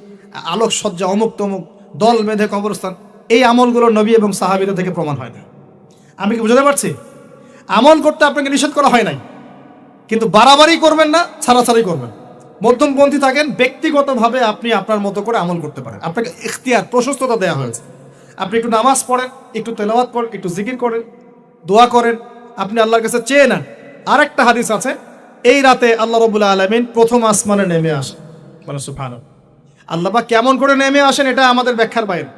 আলোকসজ্জা অমুক তমুক দল বেঁধে কবরস্থান, এই আমলগুলো নবী এবং সাহাবীদের থেকে প্রমাণ হয় না। আমি কি বুঝতে পারছি? আমল করতে আপনাকে নিষেধ করা হয় নাই, কিন্তু বাড়াবাড়ি করবেন না, ছাড়াছাড়ি করবেন, মধ্যমপন্থী থাকেন। ব্যক্তিগতভাবে আপনি আপনার মতো করে আমল করতে পারেন, আপনাকে ইখতিয়ার প্রশস্ততা দেওয়া হয়েছে। আপনি একটু নামাজ পড়েন, একটু তেলাওয়াত করেন, একটু জিকির করেন, দোয়া করেন, আপনি আল্লাহর কাছে চেয়ে নেন। আরেকটা হাদিস আছে, এই রাতে আল্লাহ রাব্বুল আলামিন প্রথম আসমানে নেমে আসেন, মানে সুবহানাল্লাহ। আল্লাহ পাক কেমন করে নেমে আসেন এটা আমাদের ব্যাখ্যার বাইরে,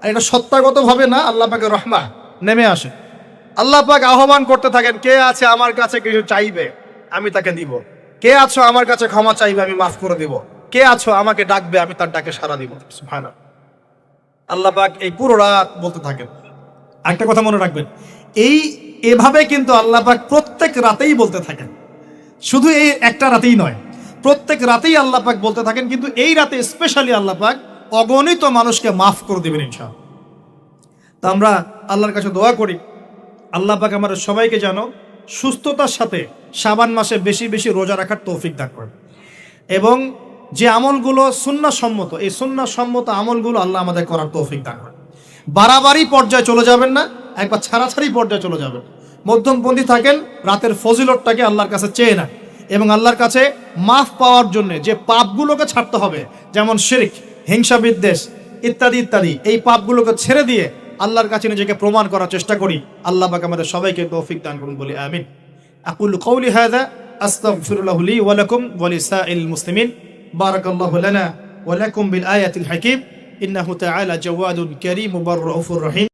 আর এটা সত্তাগতভাবে না, আল্লাহ পাকের রহমত নেমে আসে। আল্লাহ পাক আহ্বান করতে থাকেন, কে আছে আমার কাছে কিছু চাইবে আমি তাকে দিব, কে আছো আমার কাছে ক্ষমা চাইবে আমি মাফ করে দিব, কে আছো আমাকে ডাকবে আমি তার ডাকে সাড়া দিব। সুবহানাল্লাহ। আল্লাহ পাক এই পুরো রাত বলতে থাকেন। একটা কথা মনে রাখবেন, এভাবে কিন্তু আল্লাহ পাক প্রত্যেক রাতেই বলতে থাকেন, শুধু এই একটা রাতেই নয়, প্রত্যেক রাতেই আল্লাহ পাক বলতে থাকেন। কিন্তু এই রাতে স্পেশালি আল্লাহ পাক অগণিত মানুষকে মাফ করে দিবেন ইনশাআল্লাহ। তা আমরা আল্লাহর কাছে দোয়া করি, আল্লাহ পাক আমাদের সবাইকে যেন সুস্থতার সাথে শাবান মাসে বেশি বেশি রোজা রাখার তৌফিক দান করেন, এবং যে আমলগুলো সুন্নাহসম্মত, এই সুন্নাহসম্মত আমলগুলো আল্লাহ আমাদের করার তৌফিক দান করেন। বাড়াবাড়ি পর্যায়ে চলে যাবেন না, একবার ছাড়াছাড়ি পর্যায়ে চলে যাবেন, মধ্যমপন্থী থাকেন, রাতের ফজিলতটাকে আল্লাহর কাছে চেয়ে নেন, এবং আল্লাহর কাছে মাফ পাওয়ার জন্য যে পাপগুলোকে ছাড়তে হবে, যেমন শিরক, হিংসা বিদ্বেষ ইত্যাদি ইত্যাদি, এই পাপগুলোকে ছেড়ে দিয়ে আল্লাহর কাছে নিজেকে প্রমাণ করার চেষ্টা করি। আল্লাহ পাক আমাদের সবাইকে তৌফিক দান করুন, বলি আমিন। আকুলু কওলি হাযা আস্তাগফিরুল্লাহ লি ওয়া লাকুম ওয়া লিসাইল মুসলিমিন। বারাকাল্লাহু লানা ওয়া লাকুম বিল আয়াতিল হাকীম। ইন্নাহু তাআলা জাওয়াদুন কারীম মুবাররাউফুর রহিম।